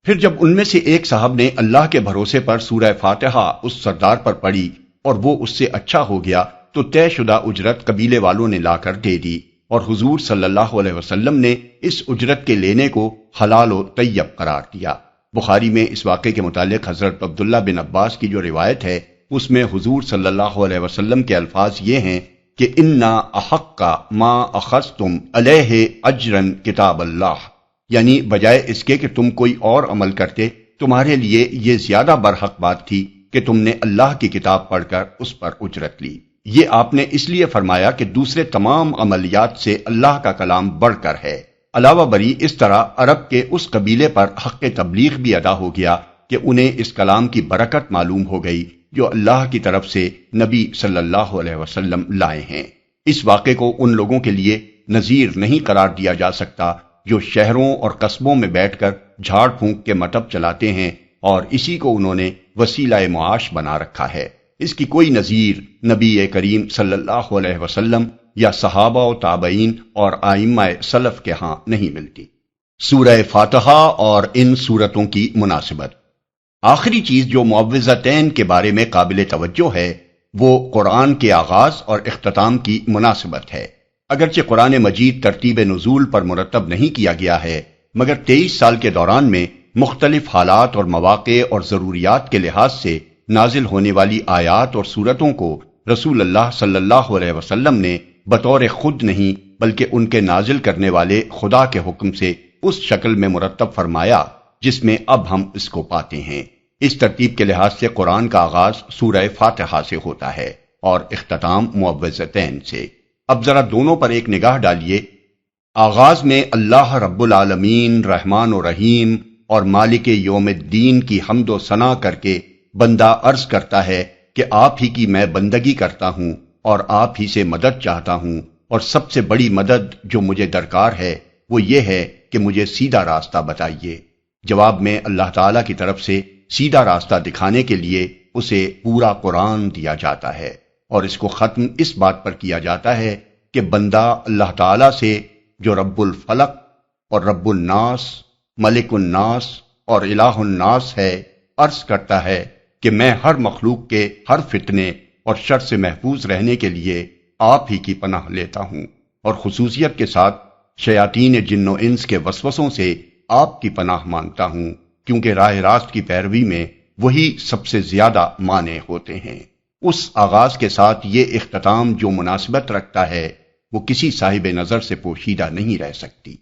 پھر جب ان میں سے ایک صاحب نے اللہ کے بھروسے پر سورہ فاتحہ اس سردار پر پڑھی اور وہ اس سے اچھا ہو گیا تو طے شدہ اجرت قبیلے والوں نے لا کر دے دی، اور حضور صلی اللہ علیہ وسلم نے اس اجرت کے لینے کو حلال و طیب قرار دیا۔ بخاری میں اس واقعے کے متعلق حضرت عبداللہ بن عباس کی جو روایت ہے اس میں حضور صلی اللہ علیہ وسلم کے الفاظ یہ ہیں کہ انا احق ما اخذتم علیہ اجرن کتاب اللہ، یعنی بجائے اس کے کہ تم کوئی اور عمل کرتے، تمہارے لیے یہ زیادہ برحق بات تھی کہ تم نے اللہ کی کتاب پڑھ کر اس پر اجرت لی۔ یہ آپ نے اس لیے فرمایا کہ دوسرے تمام عملیات سے اللہ کا کلام بڑھ کر ہے۔ علاوہ بری اس طرح عرب کے اس قبیلے پر حق تبلیغ بھی ادا ہو گیا کہ انہیں اس کلام کی برکت معلوم ہو گئی جو اللہ کی طرف سے نبی صلی اللہ علیہ وسلم لائے ہیں۔ اس واقعے کو ان لوگوں کے لیے نظیر نہیں قرار دیا جا سکتا جو شہروں اور قصبوں میں بیٹھ کر جھاڑ پھونک کے مطب چلاتے ہیں اور اسی کو انہوں نے وسیلہ معاش بنا رکھا ہے۔ اس کی کوئی نظیر نبی کریم صلی اللہ علیہ وسلم یا صحابہ و تابعین اور ائمہ سلف کے ہاں نہیں ملتی۔ سورہ فاتحہ اور ان سورتوں کی مناسبت۔ آخری چیز جو معوذتین کے بارے میں قابل توجہ ہے وہ قرآن کے آغاز اور اختتام کی مناسبت ہے۔ اگرچہ قرآن مجید ترتیب نزول پر مرتب نہیں کیا گیا ہے، مگر 23 سال کے دوران میں مختلف حالات اور مواقع اور ضروریات کے لحاظ سے نازل ہونے والی آیات اور سورتوں کو رسول اللہ صلی اللہ علیہ وسلم نے بطور خود نہیں بلکہ ان کے نازل کرنے والے خدا کے حکم سے اس شکل میں مرتب فرمایا جس میں اب ہم اس کو پاتے ہیں۔ اس ترتیب کے لحاظ سے قرآن کا آغاز سورہ فاتحہ سے ہوتا ہے اور اختتام معوذتین سے۔ اب ذرا دونوں پر ایک نگاہ ڈالیے۔ آغاز میں اللہ رب العالمین رحمان و رحیم اور مالک یوم الدین کی حمد و ثنا کر کے بندہ عرض کرتا ہے کہ آپ ہی کی میں بندگی کرتا ہوں اور آپ ہی سے مدد چاہتا ہوں، اور سب سے بڑی مدد جو مجھے درکار ہے وہ یہ ہے کہ مجھے سیدھا راستہ بتائیے۔ جواب میں اللہ تعالیٰ کی طرف سے سیدھا راستہ دکھانے کے لیے اسے پورا قرآن دیا جاتا ہے، اور اس کو ختم اس بات پر کیا جاتا ہے کہ بندہ اللہ تعالیٰ سے جو رب الفلق اور رب الناس، ملک الناس اور الہ الناس ہے، عرض کرتا ہے کہ میں ہر مخلوق کے ہر فتنے اور شر سے محفوظ رہنے کے لیے آپ ہی کی پناہ لیتا ہوں۔ اور خصوصیت کے ساتھ شیاطین جن و انس کے وسوسوں سے آپ کی پناہ مانگتا ہوں، کیونکہ راہ راست کی پیروی میں وہی سب سے زیادہ مانع ہوتے ہیں۔ اس آغاز کے ساتھ یہ اختتام جو مناسبت رکھتا ہے وہ کسی صاحب نظر سے پوشیدہ نہیں رہ سکتی۔